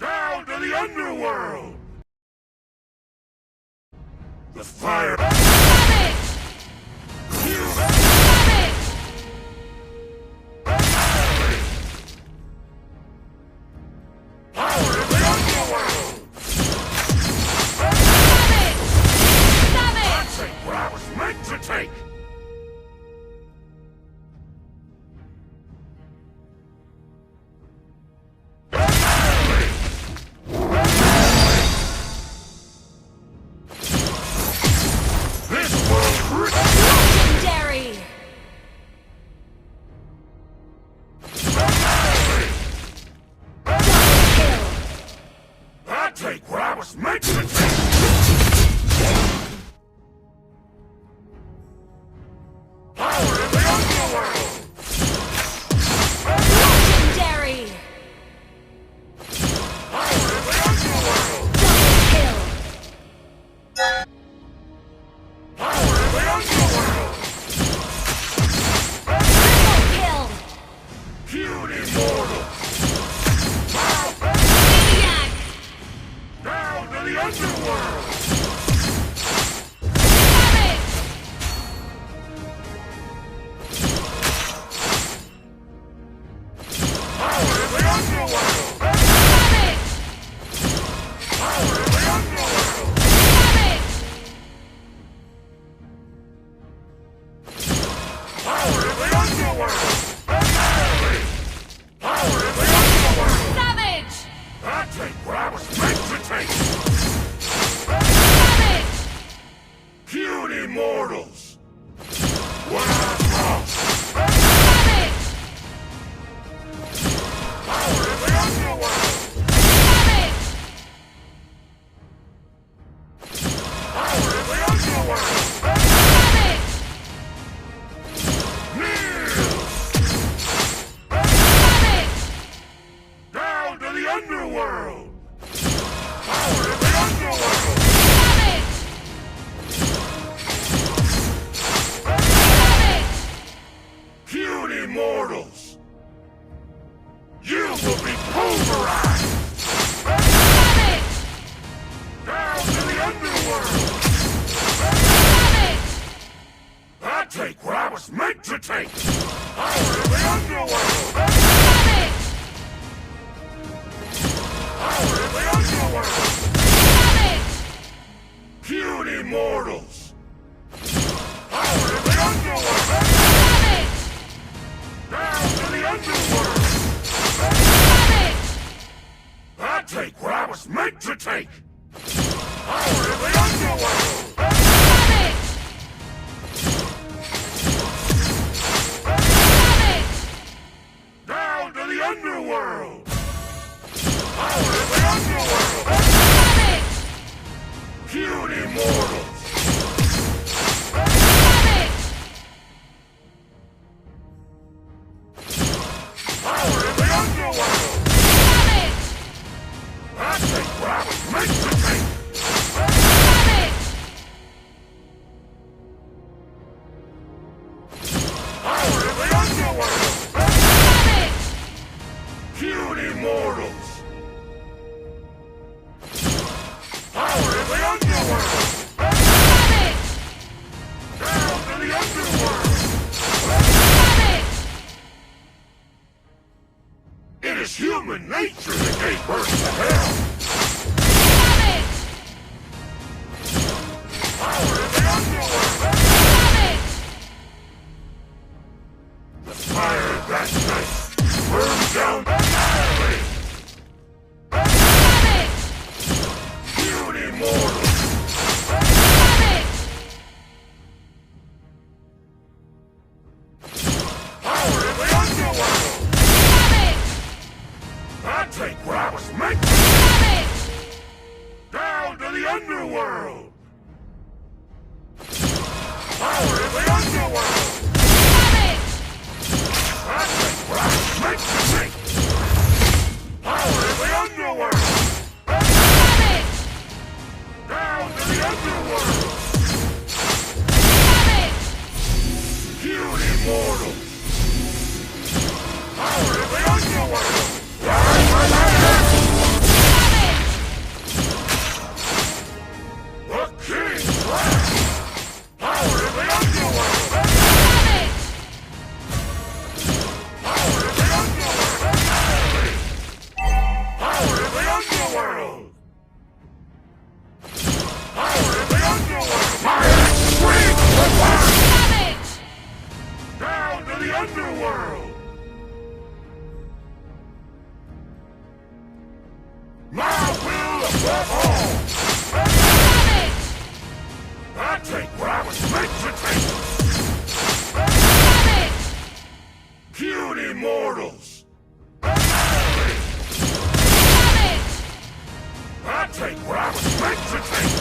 Down to the underworld! The fire!
Savage.
Human!
Savage.
Power of the underworld!
Savage. Savage.
Take what I was meant to take! This world
Legendary. Double kill.
I take what I was meant to take! Power of the underworld!
Legendary.
Power of the underworld!
Double kill.
Power of the underworld!
Triple kill.
Puny mortals!
Maniac.
Down to the underworld!
Savage.
Power of the underworld!
Savage.
Power of the underworld!
Savage.
underworld! I take what I was meant to take! Power of the underworld! Power of the underworld! Puny mortals! Power of the underworld! Down to the underworld! I take what I was meant to take! Power of the underworld! Down to the underworld! Power of the underworld! Puny mortals! Power of the underworld! I take what I was meant to take! Power of the underworld! Puny mortals! Power of the underworld! Down to the underworld! It is human nature that gave birth to hell! Power of the underworld! The fire of that night burned down the valley! Puny mortals! Power of the underworld! I take what I was meant to take! Down to the underworld! Power of the underworld! I take what I was meant to take! Power of the underworld! Down to the underworld! Puny mortals! Power of the underworld! The King's Wrath! Power of the underworld! Power of the underworld! Power of the underworld! Power of the underworld! My winstreak will burn! Down to the underworld! My will above all! I take what I was meant to take! Puny mortals! I take what I was meant to take!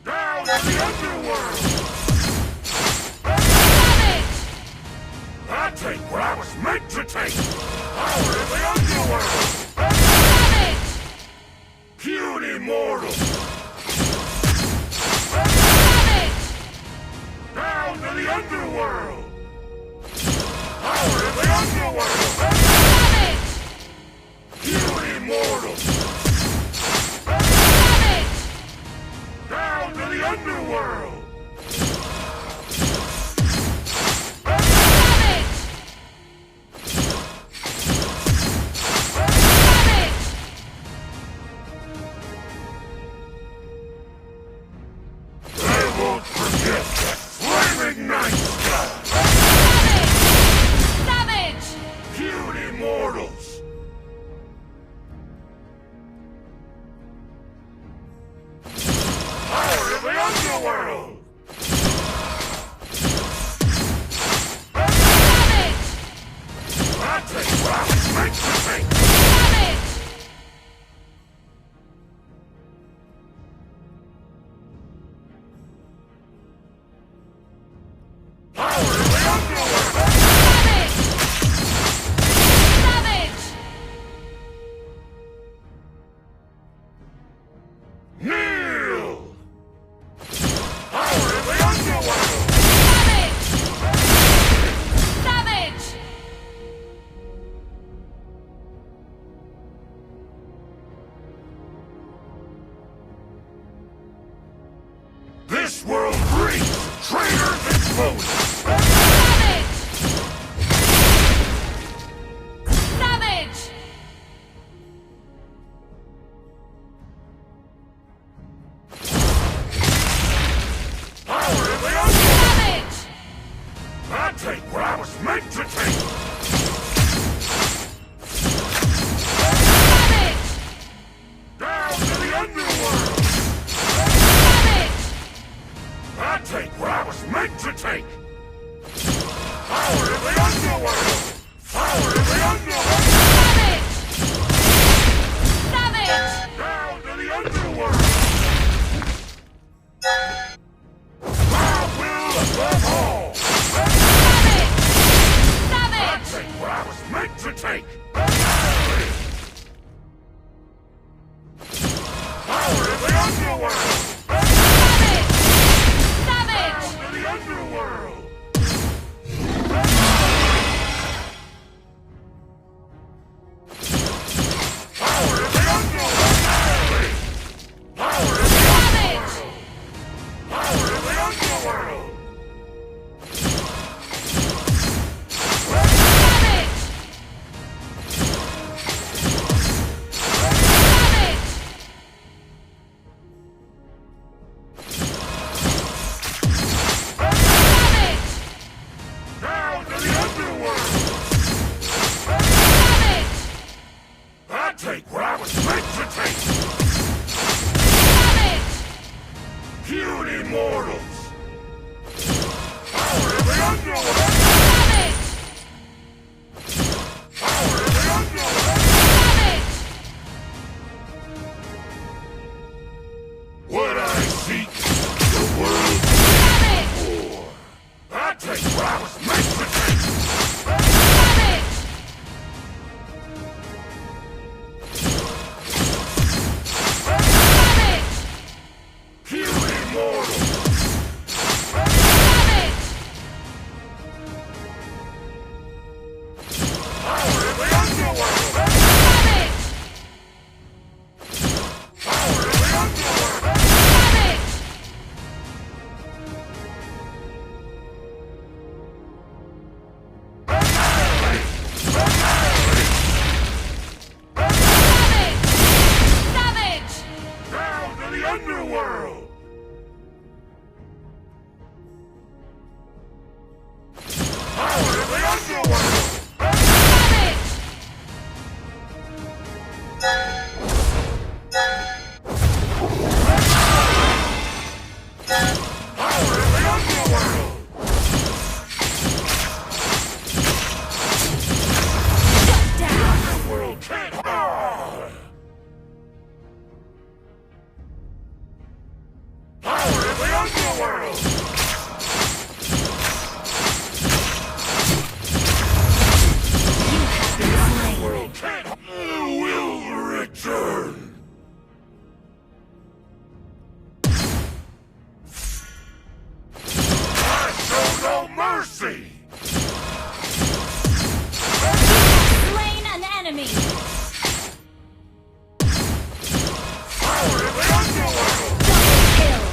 Down to the underworld! I take what I was meant to take! Power of the underworld! Puny mortals! Down to the underworld! Power of the underworld! Puny mortals! Down to the underworld! Night sky!
Savage!
Puny mortals! Power of the underworld! I take what I was meant to take! Kneel! Power This world breeds traitors and foes!
Savage!
Power in the underworld!
Savage!
I take what I was meant to take!
Savage!
Down to the underworld!
Savage!
I take what I was meant to take! Power in the underworld! Power in the underworld!
Savage! Savage!
Down to the underworld! My will above all!
Savage!
I
Savage!
take what I was meant to take! Power in the underworld!
Savage!
Down to the underworld! Power in the underworld! Power in the
Savage!
Power in the underworld!
Savage! Savage! Savage!
Down to the underworld!
Savage!
I take what I was meant to take!
Savage!
Puny mortals! Power in the underworld!
Savage!
Power in the underworld!
Savage!
What I seek, the world for. I take what I was meant to take!
Savage! Savage!
Puny mortals!
Savage!
Power in the underworld!
Savage!
Power in the underworld!
Savage! Savage!
Down to the underworld! Power in the underworld!
Savage!
Power in the underworld!
Shut down!
Underworld can't... Power in the underworld! World can't... will return! I show no mercy!
Slain an enemy!
Power in the underworld!
Double kill!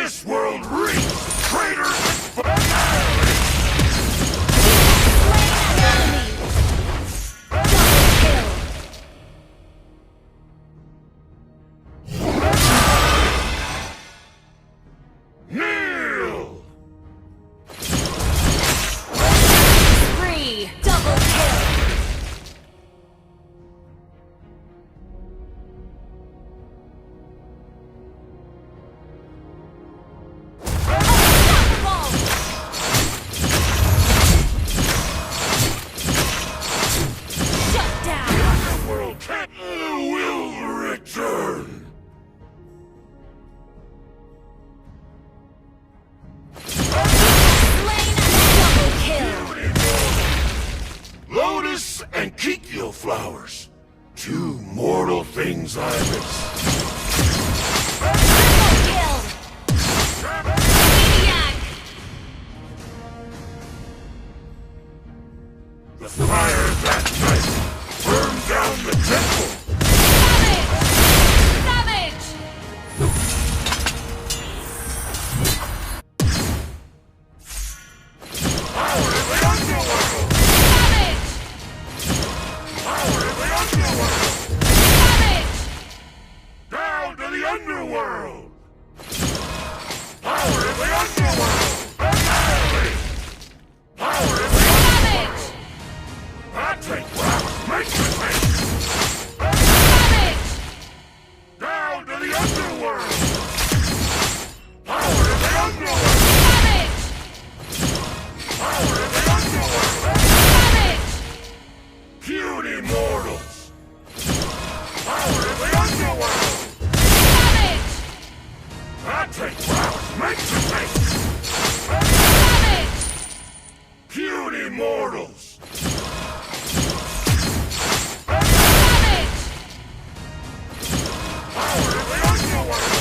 This world reeks traitors and annihilate! Kneel!
Spree! Double kill!
Flowers. Two mortal things I miss.
Triple kill! Maniac!
The fire that night burned down the temple.
Savage!
Power of the underworld! Down to the underworld! Power of the underworld! Annihilate! Power of the underworld! I take what I was meant to take! Down to the underworld! Power of the underworld! Power of the underworld! Puny mortals! Power of the underworld! I take what I was meant to take! Puny mortals! Power of the underworld!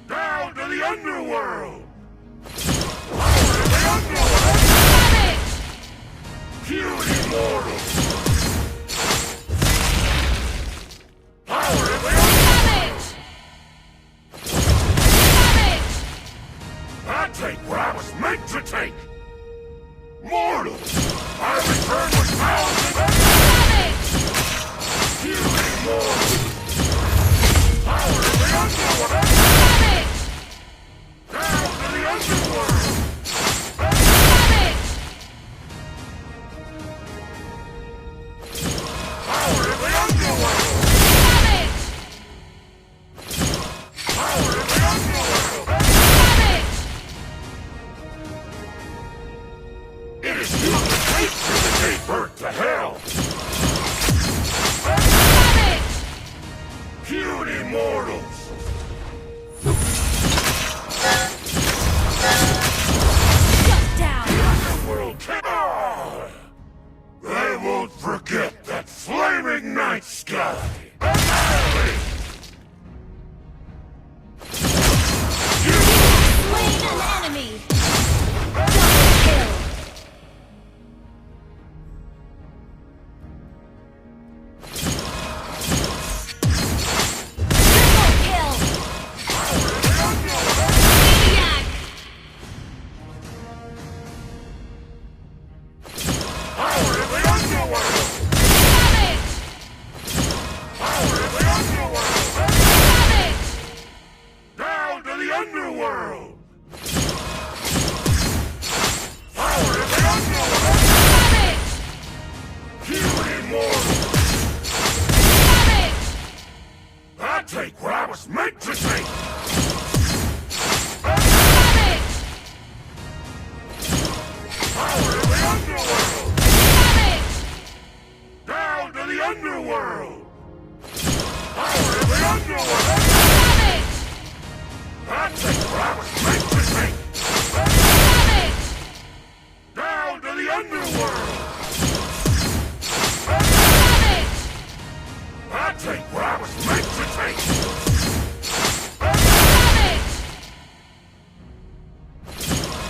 Down to the underworld! Power of the underworld! Puny mortals! Power of the underworld! I take what I was meant to take! Mortals! I return with power and puny mortals! Power of the underworld! Down to the underworld! Power of the underworld! Power of the underworld! It is you that takes to the gate birth to hell! Puny mortals!
Shut down!
The underworld can... I won't forget that flaming night sky! Annihilate! You
Slain an enemy! Double kill! Triple kill!
power of the underworld!
Maniac!
Power of the underworld! Power of the underworld! Down to the underworld! Power of the underworld! Puny mortal! I take what I was meant to take! Power of the underworld! Down to the underworld! Power of the underworld! I take what I was meant to take! Down to the underworld! I take what I was meant to take!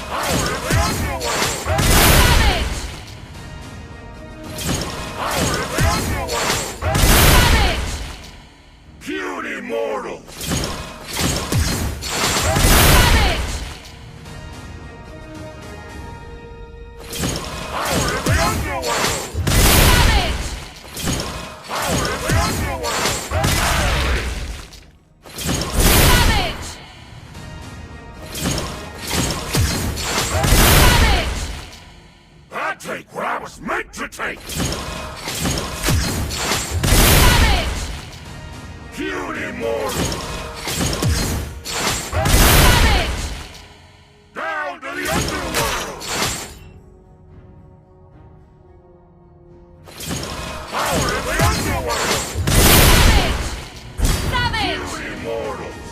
Power of the underworld! Power of the underworld! Puny mortals! take! Puny mortals! Down to the underworld! Power of the underworld! Puny mortals!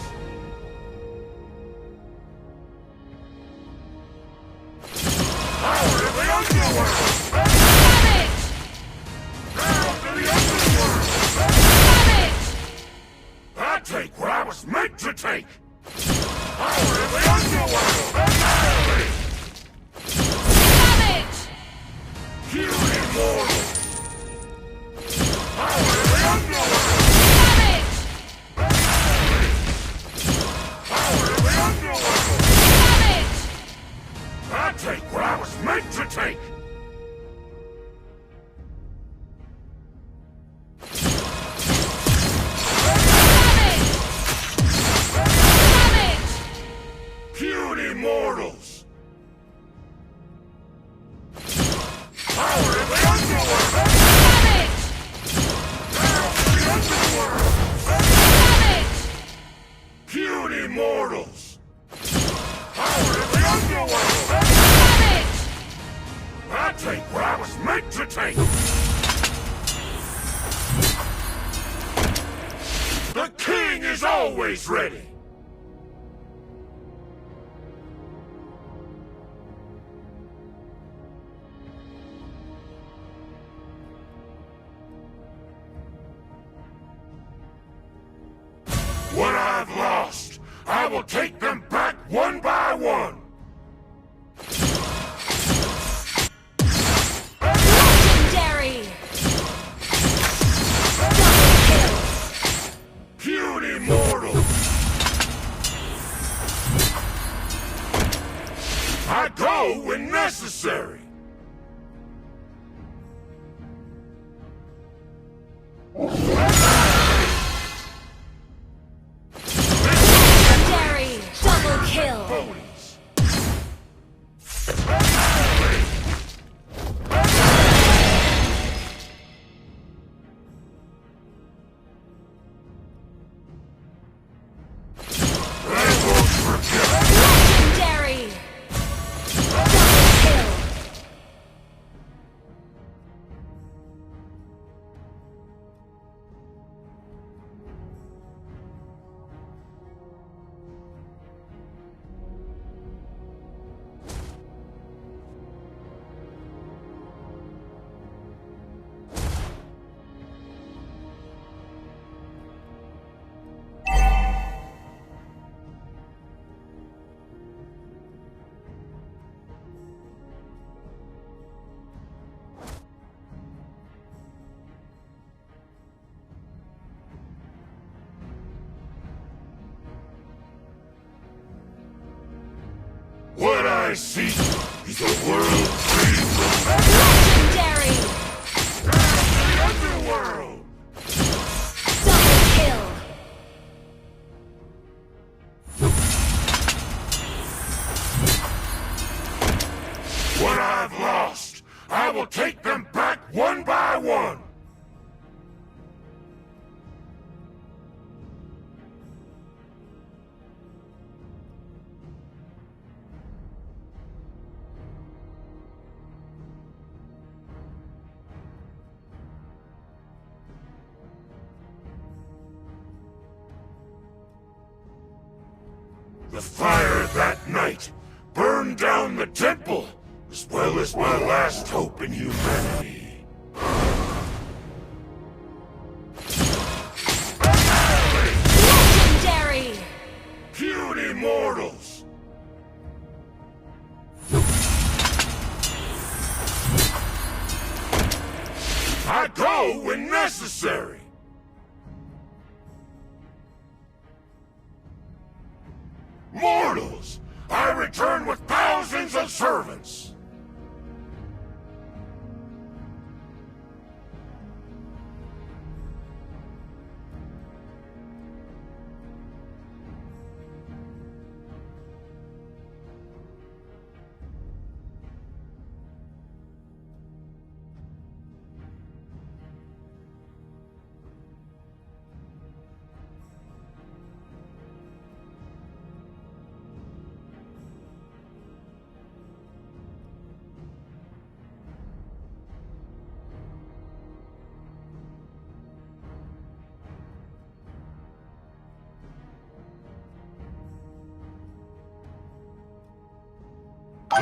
Power of the underworld! Down to the underworld! I take what I was meant to take! Power of the underworld! Annihilate! Puny mortals! Power of the underworld! Annihilate! Power of the underworld! I take what I was meant to take! Puny mortals! Power of the underworld! Down to the underworld! Puny mortals! Power of the underworld! I take what I was meant to take! The king is always ready! What I've lost, I will take them back one by one!
Legendary! Double kill!
Puny mortals! I go when necessary!
Legendary! Double kill!
Bonies! I won't forget!
Legendary! Double kill!
What I seek is a world free from
Legendary!
the underworld!
Double kill!
What I've lost, I will take them back one by one! The fire that night burned down the temple, as well as my last hope in humanity.
Legendary!
Puny mortals! I go when necessary! Mortals! I return with thousands of servants!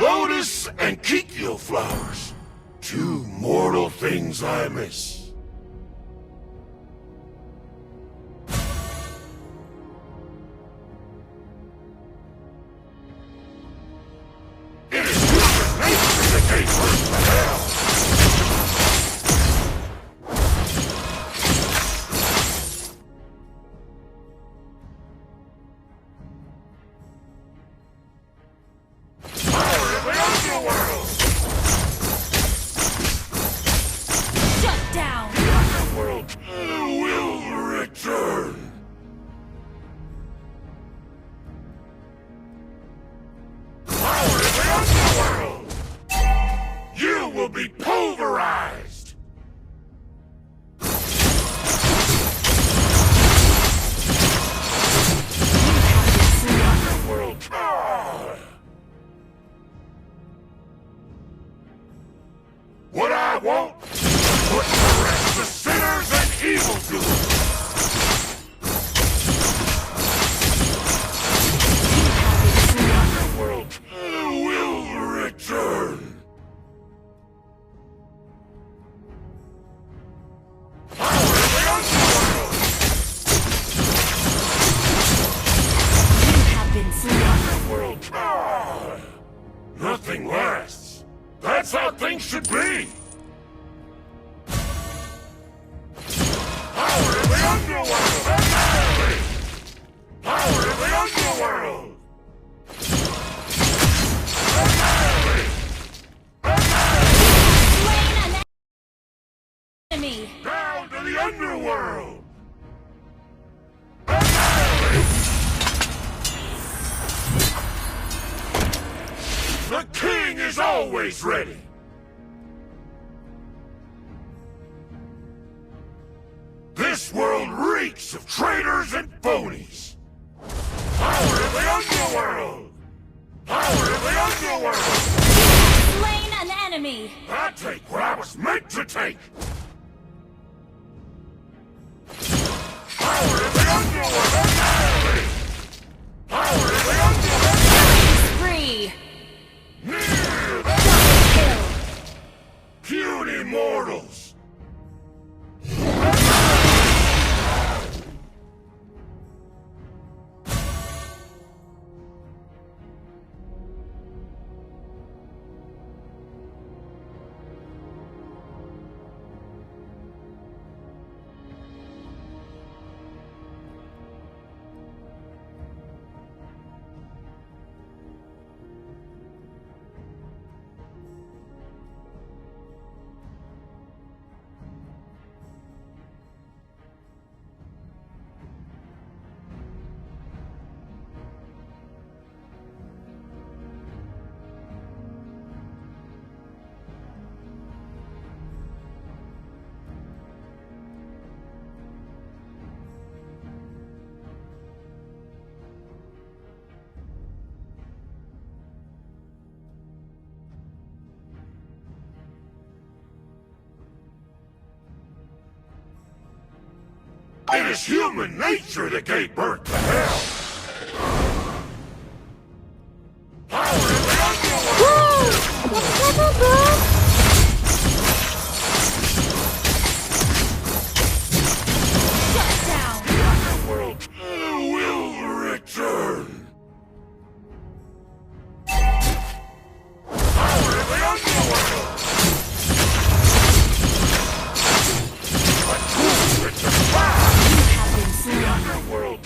Lotus and kikyo flowers. Two mortal things I miss. It is human nature that gave birth to hell. Power of the underworld!
Shut down!
The underworld will return. Power of the underworld! You will be pulverized! The underworld! What I want is to put to rest the sinners and evildoers! The underworld will return! Power of the underworld!
You have been slain.
Underworld! Nothing lasts! That's how things should be! Power of the underworld! Annihilate! Power of the underworld! Annihilate! Annihilate!
Slain an enemy.
Down to the underworld! Annihilate! The king is always ready! This world reeks of traitors and phonies! Power of the underworld! Power of the underworld!
Slain an enemy.
I take what I was meant to take! Power of the underworld! Annihilate! Power of the underworld!
Spree.
Near!
Kill.
Puny mortals! It is human nature that gave birth to hell! Power of the underworld!
Shut down.
The underworld will return! Power of the underworld! A tool with the fire!
Have been
The
slain.
underworld!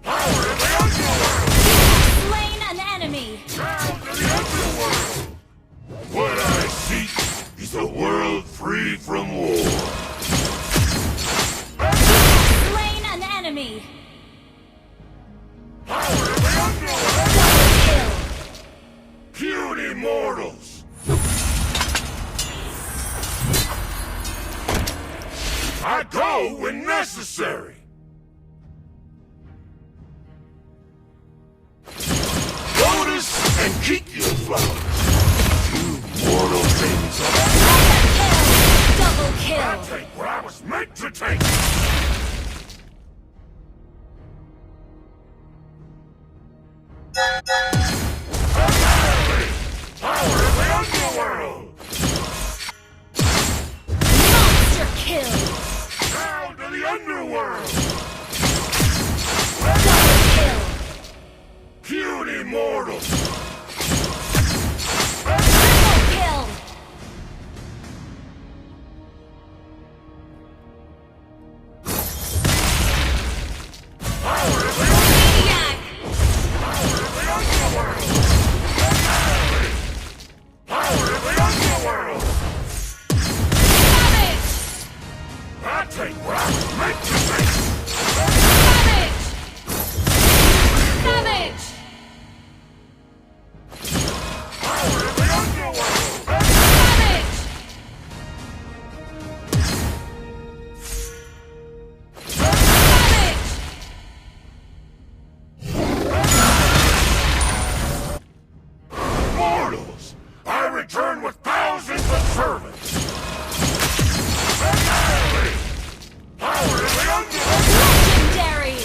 Power of the underworld!
Slain an enemy.
Down to the underworld! What I seek is a world free from war.
Slain an enemy.
Power of the underworld!
Kill.
Puny mortals! I go when necessary! Lotus and kikyo flowers! Two mortal things are...
Double kill.
underworld!
Double kill!
Puny mortals!
Triple kill!
Power of the
Maniac!
underworld! Power of the underworld!
Savage!
I take what I was meant to take!
Savage! Savage!
Power of the underworld!
Savage! Savage!
Mortals! I return with thousands of servants! Power of the underworld!
Legendary!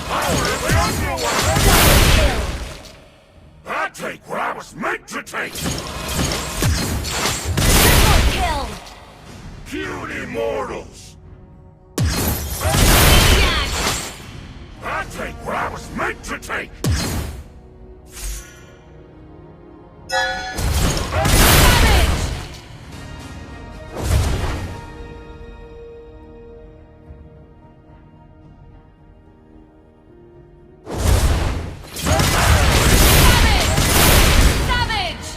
Power of the underworld!
Double kill!
I take what I was meant to take!
Triple kill!
Puny mortals!
Maniac!
I take what I was meant to take!
Savage!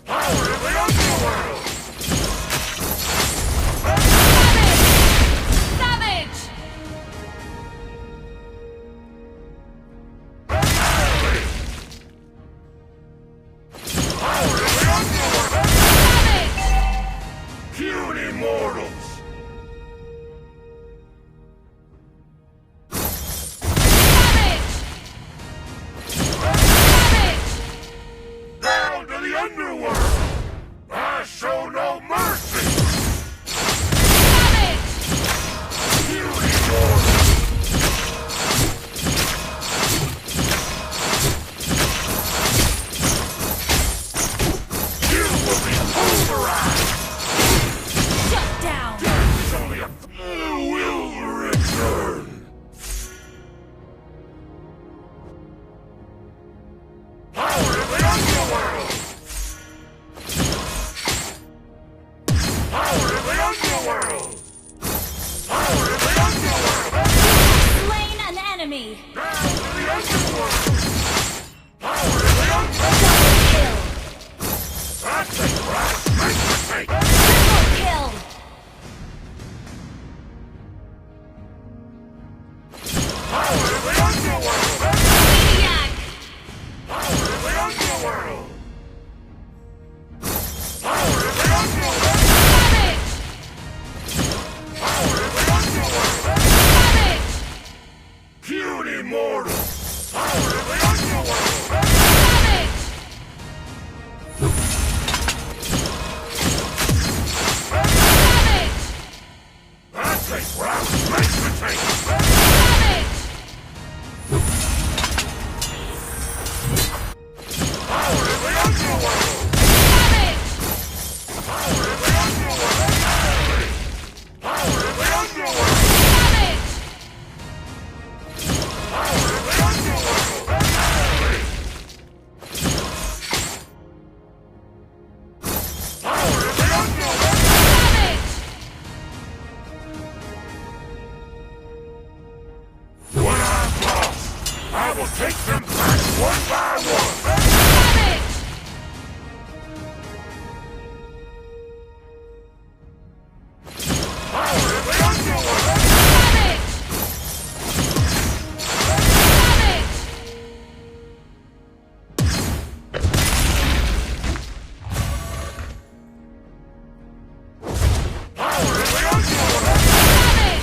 Power of the underworld!
Savage!
Power of the underworld!
Savage!
Puny mortals! Down to the underworld! I show no mercy! Puny mortals! You will be pulverized!
Shut down!
Death is only a... You will return! Power of the underworld! Power of the underworld! Power of the underworld!
Slain an enemy!
Down to the underworld! Power of the underworld!
Double kill!
I take what I was meant to take!
Triple kill!
Power of the underworld!
Maniac!
Power of the underworld! Power of the underworld!
Savage!
Power of the underworld!
Savage!
Puny mortals! Power of the underworld!
Savage! Savage!
I take what I was meant to take!
Savage!
Power of the underworld!
Savage!
Power of the underworld! Power of the underworld!
Savage!
Power of the underworld! Power of the underworld!
Savage!
What I've lost, I will take them back one by one!
Savage!
Power of the underworld!
Savage! Savage!
Power of the underworld!
Savage!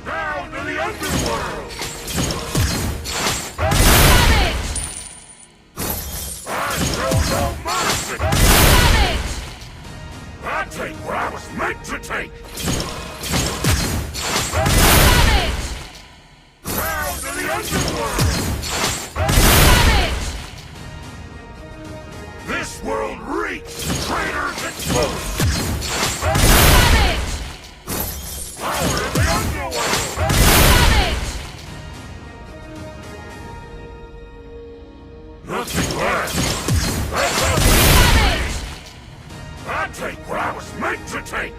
Power of the underworld!
Savage!
I show no mercy!
Savage!
meant to take! Down to the underworld! This world reeks! Traitors exposed! Power of the underworld! Nothing left! That's how we I take what I was meant to take!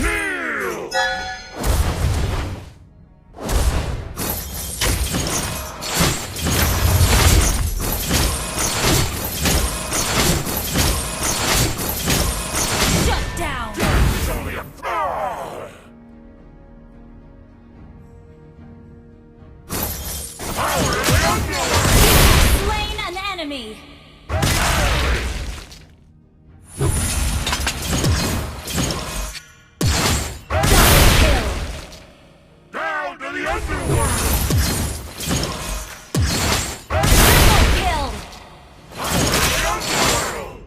Kneel!
Shut down!
It's only a... Power of the underworld!
Slain an enemy! Double kill!
Down to the underworld!
Triple kill!
Power of the underworld!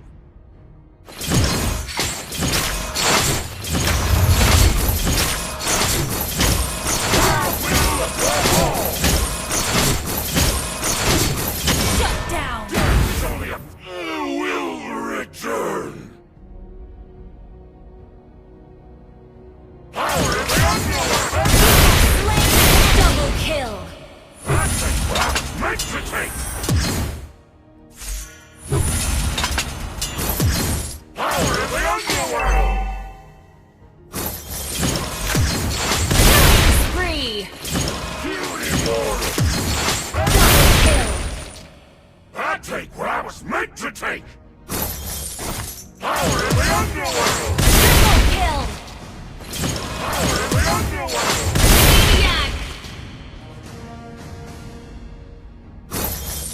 I will above all!
Shut down!
It's only a... will return! Power of the underworld!
Slain double kill!
I take what I was meant to take! Power of the underworld!
Spree!
Kill immortal!
Double kill!
I take what I was meant to take! Power of the underworld!
Triple kill!
Power of the underworld!
Maniac!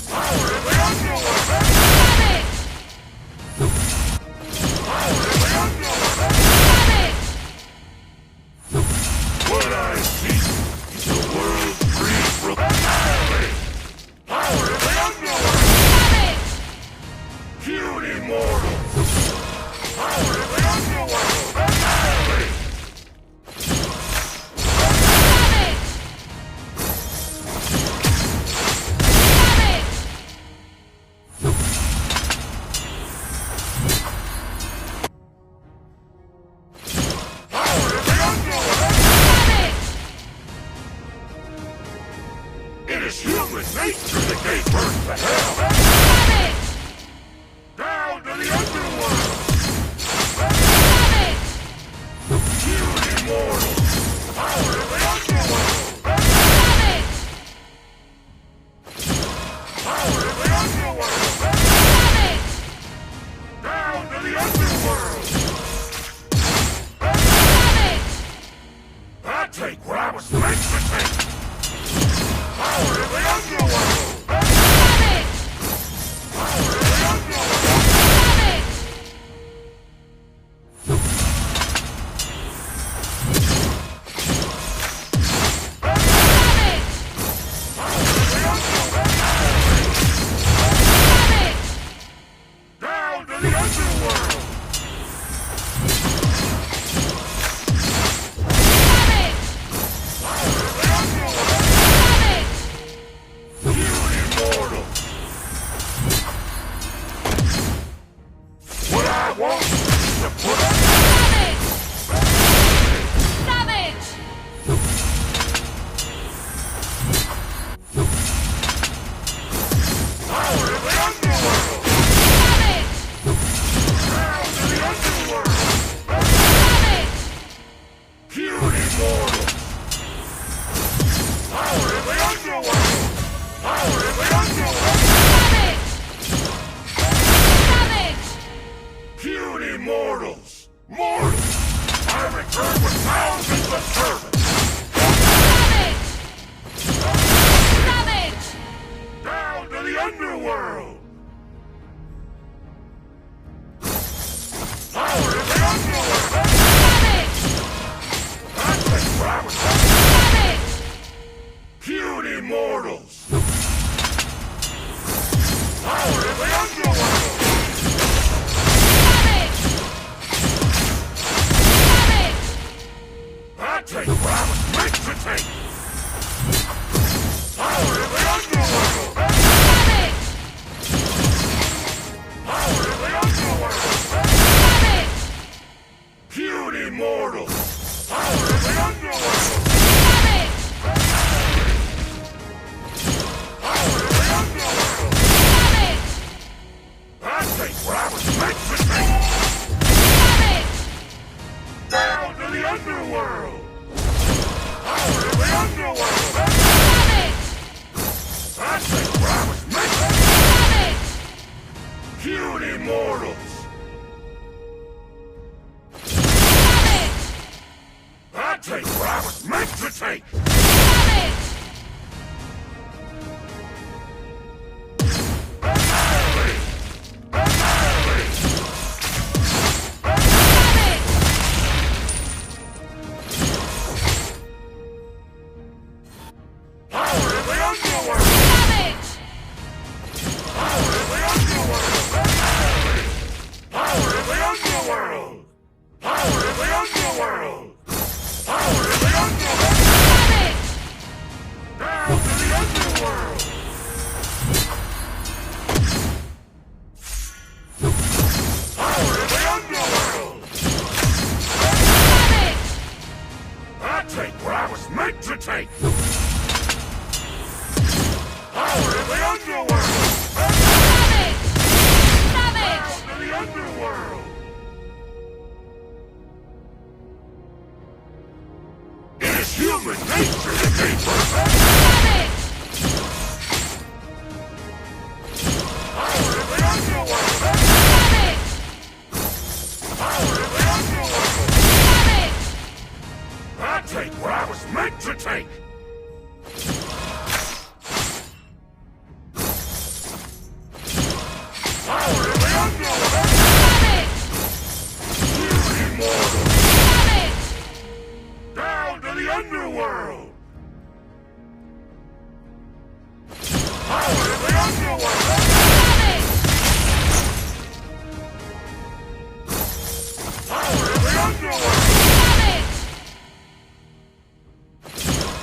Power of the underworld!
Savage!
Power of the underworld!
Savage!
What I seek is the world free from annihilate! Power of the underworld!
Savage!
Cute immortal! Power of the underworld! Annihilate!
Savage! Savage!
Power of the underworld!
Savage!
It is human nature that gave birth to hell!
Savage!
Down to the underworld!
Savage!
Cute immortal! Power of the underworld!
Savage!
Power of the underworld!
Savage!
Down to the underworld!
Savage!
I take what I was meant to take! Power of the underworld!
Savage!
immortals! Power of the underworld! Power of the underworld! I take what I was meant to take! Down to the underworld! Power of the underworld! I take what I was meant to take! Cute immortals! I take what I was meant to take! Human nature to gain perfect! Power of the underworld! Power of the underworld! I take what I was meant to take! Power of the underworld! You immortal! Down to the underworld! Power of the underworld! Power of the underworld!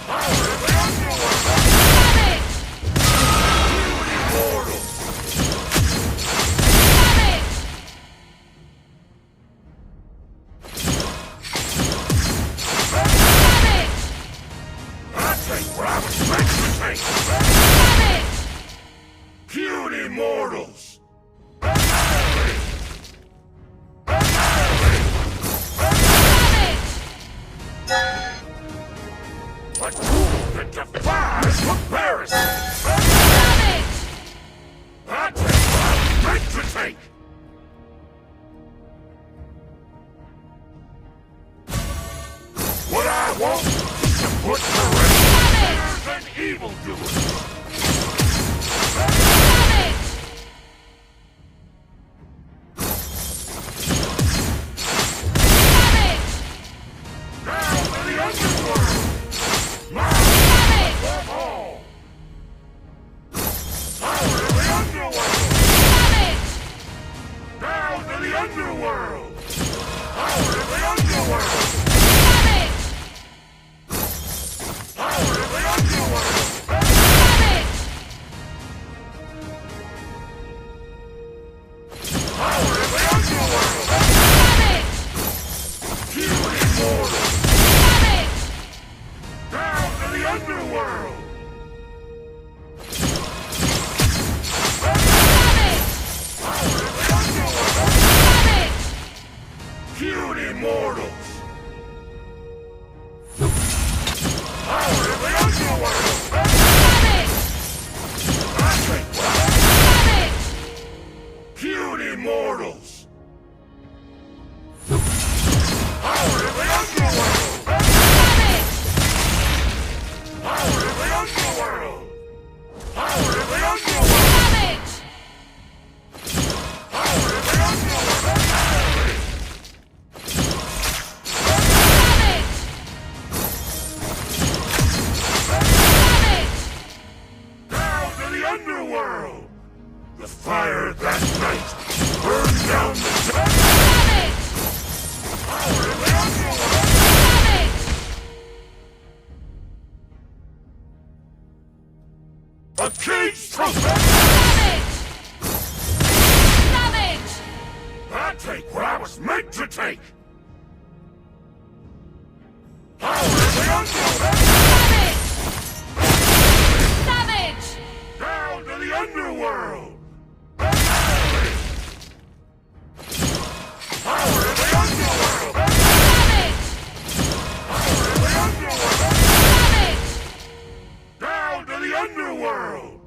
Power of the underworld! You immortal! I take what I was meant to take! Cute immortals! A tool that defies comparison! I take what I was meant to take! What I want is to put to rest sinners and evildoers! Down to the underworld! Power above all! Power of the underworld! Down to the underworld! Power of the underworld! Power of the underworld! Power of the underworld! You immortal! Down to the underworld! Power of the underworld! Cute immortals! Power of the underworld! I take what I want! Cute immortals! Power of the underworld! Power of the underworld! Power of the underworld! Power of the underworld! Down to the underworld! The fire that night burned down the town! Power of the underworld! A cage trumpet!
Savage!
I take what I was meant to take!
Savage!
Down to the underworld! Power of the underworld! Down to the underworld!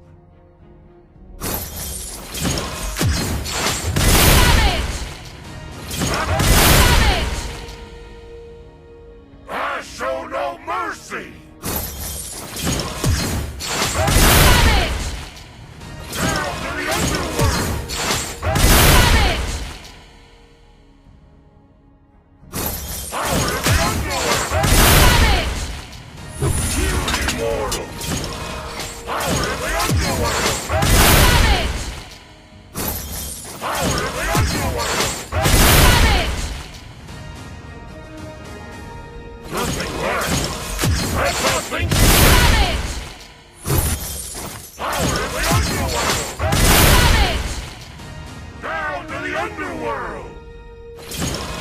I show no mercy! Down to the underworld! Power of the underworld! You immortals! Power of the underworld! Power of the underworld! Nothing less! That's nothing! Power of the underworld! Down to the underworld!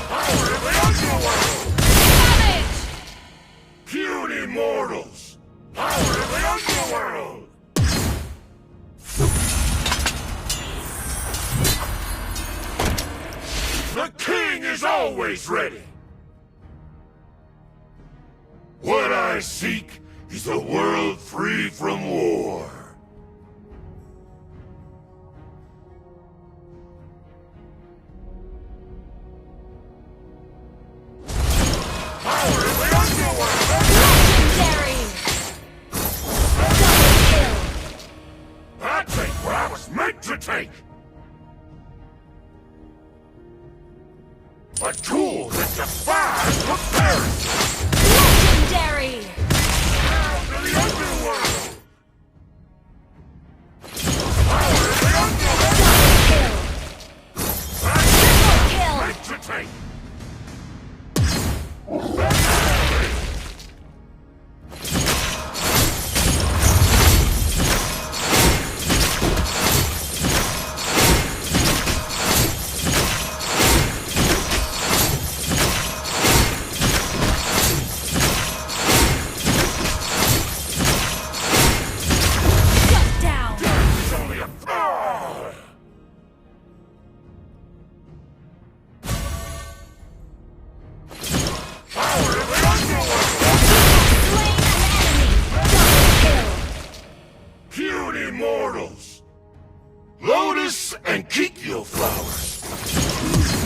Power of the underworld! Cute immortals! Power of the underworld! The king is always ready! What I seek is a world free from war. Power of the underworld!
Legendary! Double kill!
I take what I was meant to take! A tool that defies comparison!
Legendary!
Down to the underworld! Power of the underworld!
Double kill!
Meant to take!
Shut down!
It's only a... Ah! Power of the underworld!
Slain an enemy! Double kill!
Cute immortals! Lotus and Kikyo flowers!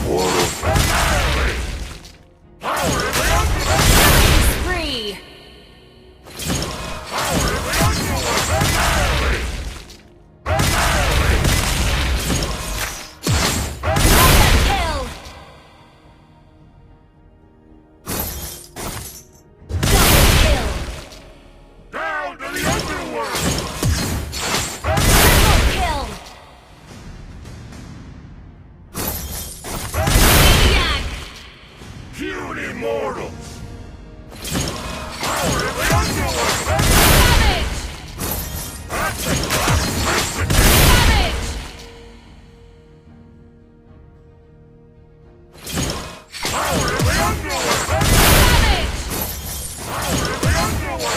Mortal finale! Power of the underworld!
Killing spree!
Power of the underworld! Finale! Finale!
Mega kill! Double kill!
Down to the underworld!
Triple kill! Maniac!
Cute immortals! Power of the underworld! I think what I was meant to take! Power of the underworld! Power of the underworld!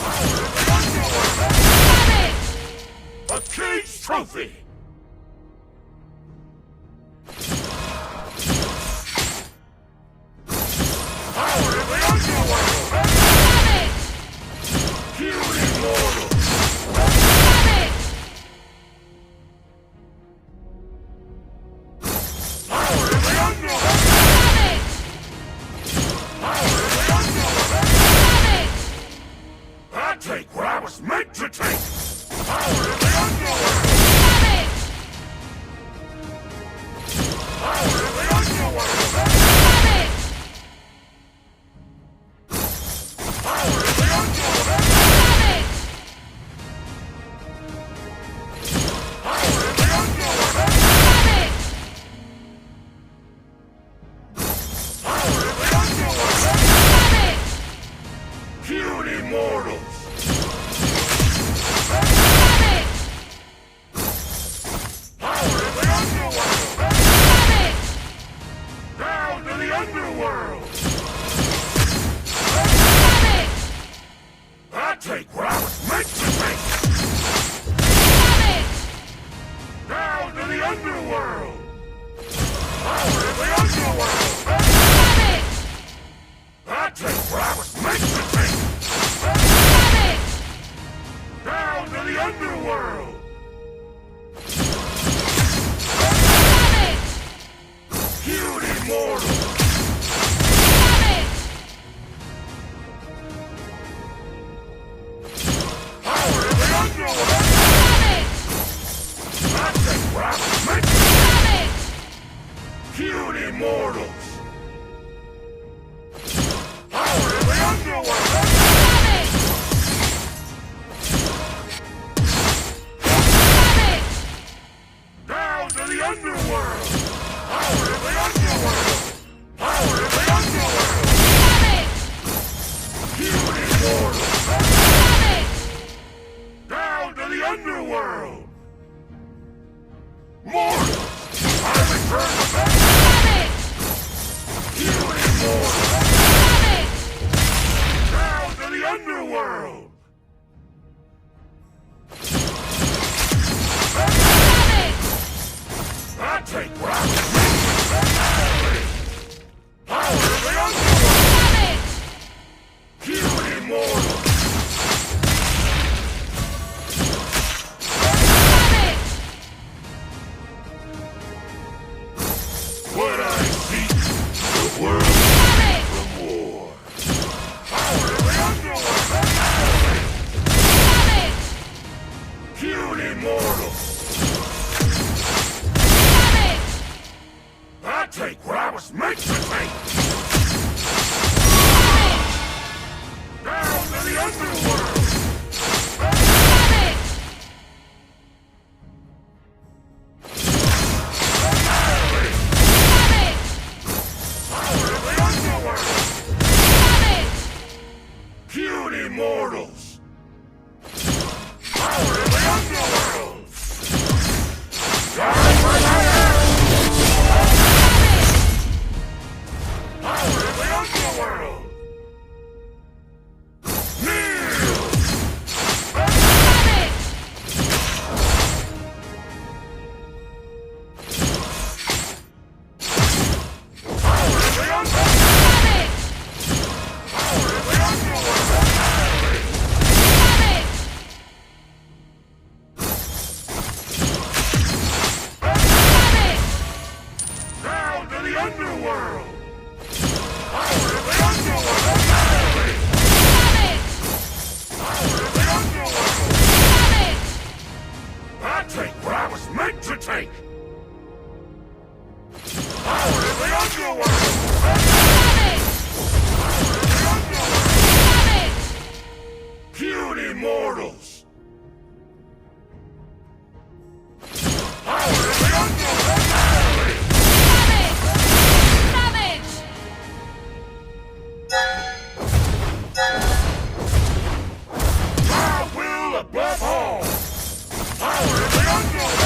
Power of the underworld! A cage trophy! Power of the underworld! Cute immortals! Power of the underworld! Power of the underworld! I take what I was meant to take! Power of the underworld! Power of the underworld! Power of the underworld! Power of the underworld! Power of the underworld! Cute immortals! immortals! Power of the underworld! Down to the underworld! Power of the underworld! Power of the underworld! Human immortals! Down to the underworld! Mortals! I return the best! Human immortals! Down to the underworld! I take what I was made. Power of the underworld! Human immortal! What I seek, the world from war. Power of the underworld! Human immortal! I take what I was meant to take! Down to the underworld! Power of the underworld! Human immortals! Power of the underworld! Die for that! Power of the underworld! Kneel! Power of the underworld! Power of the underworld! Down to the underworld! Power of the underworld! Power of the underworld! I take what I was meant to take! Power of the underworld! Power of the underworld! Human immortals! Power of the underworld! My will above all! Power of the underworld!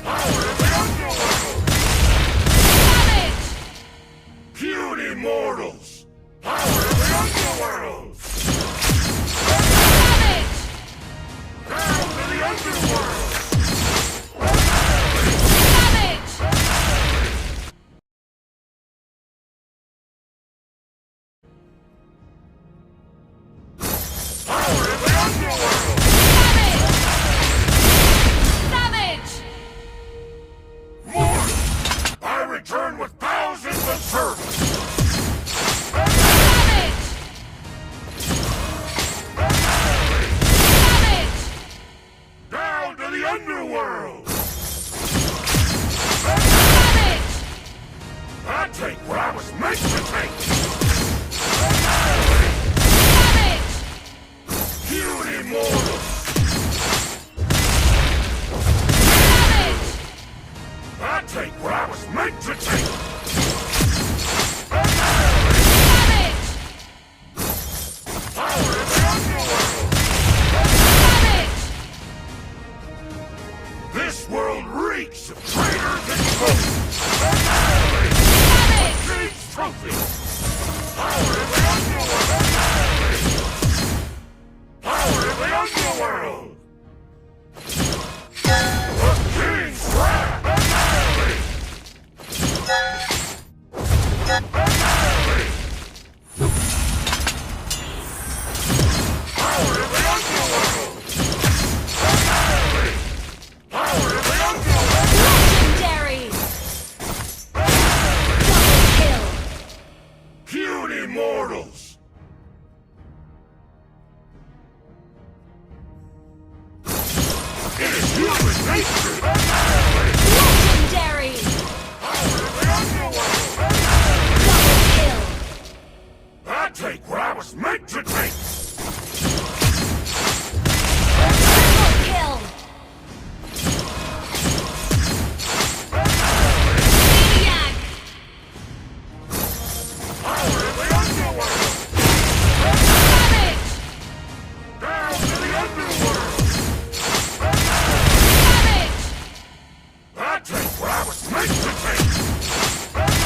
Power of the underworld! Human immortals! Power of the underworld! Down to the underworld! Power of the underworld!
Savage!
Mortal! I return with thousands of servants! Down to the underworld! I take what I was meant to take! Human immortals! I take what I was meant to take! Power of the underworld! This world reeks of traitors and foes! A king's trophy! Power of the underworld! Power of the underworld! The king's wrath! Power of the underworld! Power of the underworld!
Legendary! Double kill!
Human immortals! It is human nature!
Legendary!
was meant to take!
Triple kill! Maniac!
Power of the underworld!
Savage!
Down to the underworld!
Savage!
I take what I was meant to take!
Savage!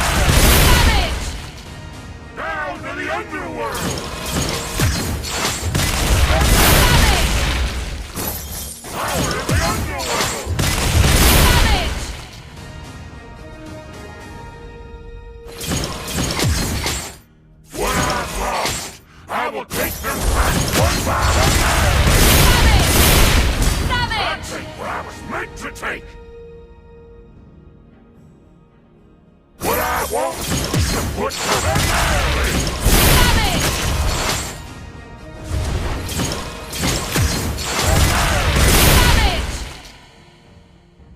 Down to the underworld!
Savage!
Power of the underworld!
Savage!
What I've lost, I will take them back one by one!
Savage!
I take what I was meant to take! What I want is to put the family!
Savage! Savage!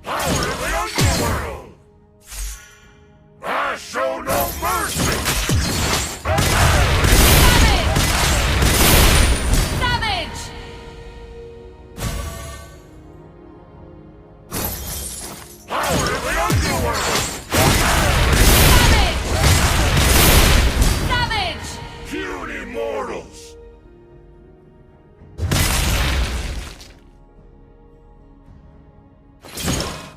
Power of the underworld! I show no mercy!
Savage!
Power of the underworld!
Savage!
Puny mortals!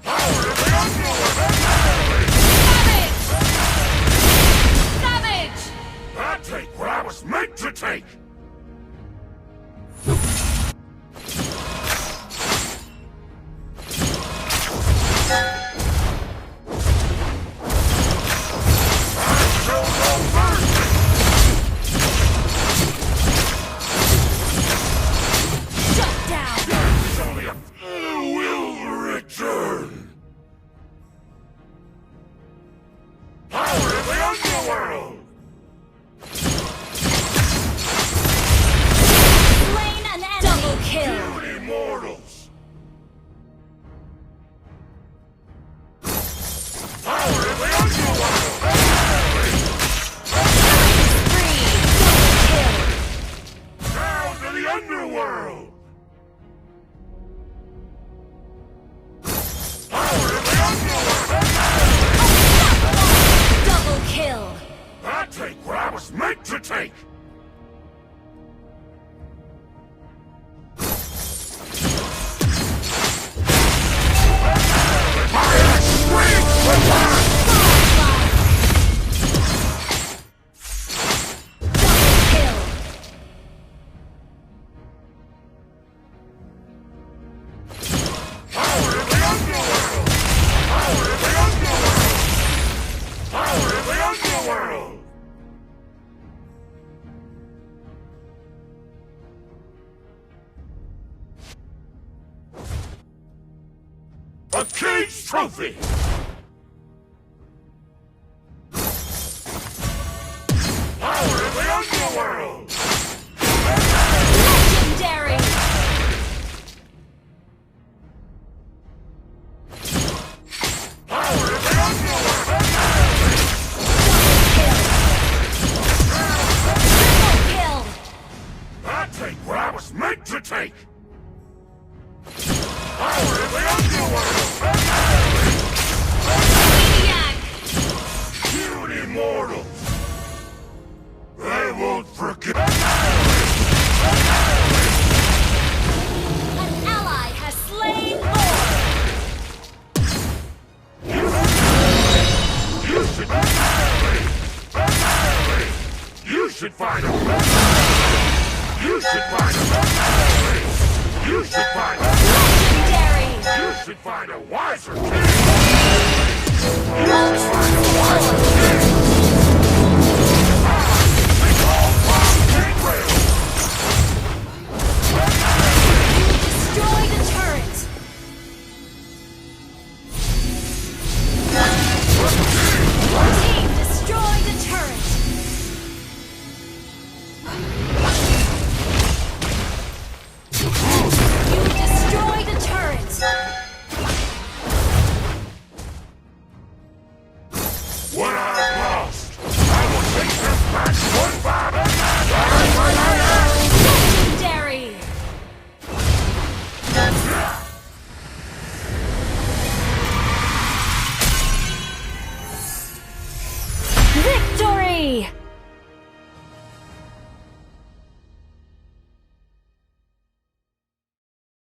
Power of the underworld!
Savage!
I take what I was meant to take! I show no mercy!
Shut down!
It's only a few will return! Power of the underworld!
Slain an enemy! Double kill!
Puny mortals! Power of the underworld!
Spree! Double kill!
Down to the underworld! Power of the underworld!
Double kill!
I take what I was meant to take! My axe screams for life!
Double kill!
Power of the underworld! Power of the underworld! Power of the underworld! A cage trophy! Power of the underworld!
Legendary!
Power of the underworld!
Triple kill!
I take what I was meant to take! Power of the underworld!
Maniac!
Puny mortals! I won't forget!
An ally has slain Lord!
You should... You should find a... You should find a... You should find a...
Legendary!
You should find a wiser king! You should find a wiser king!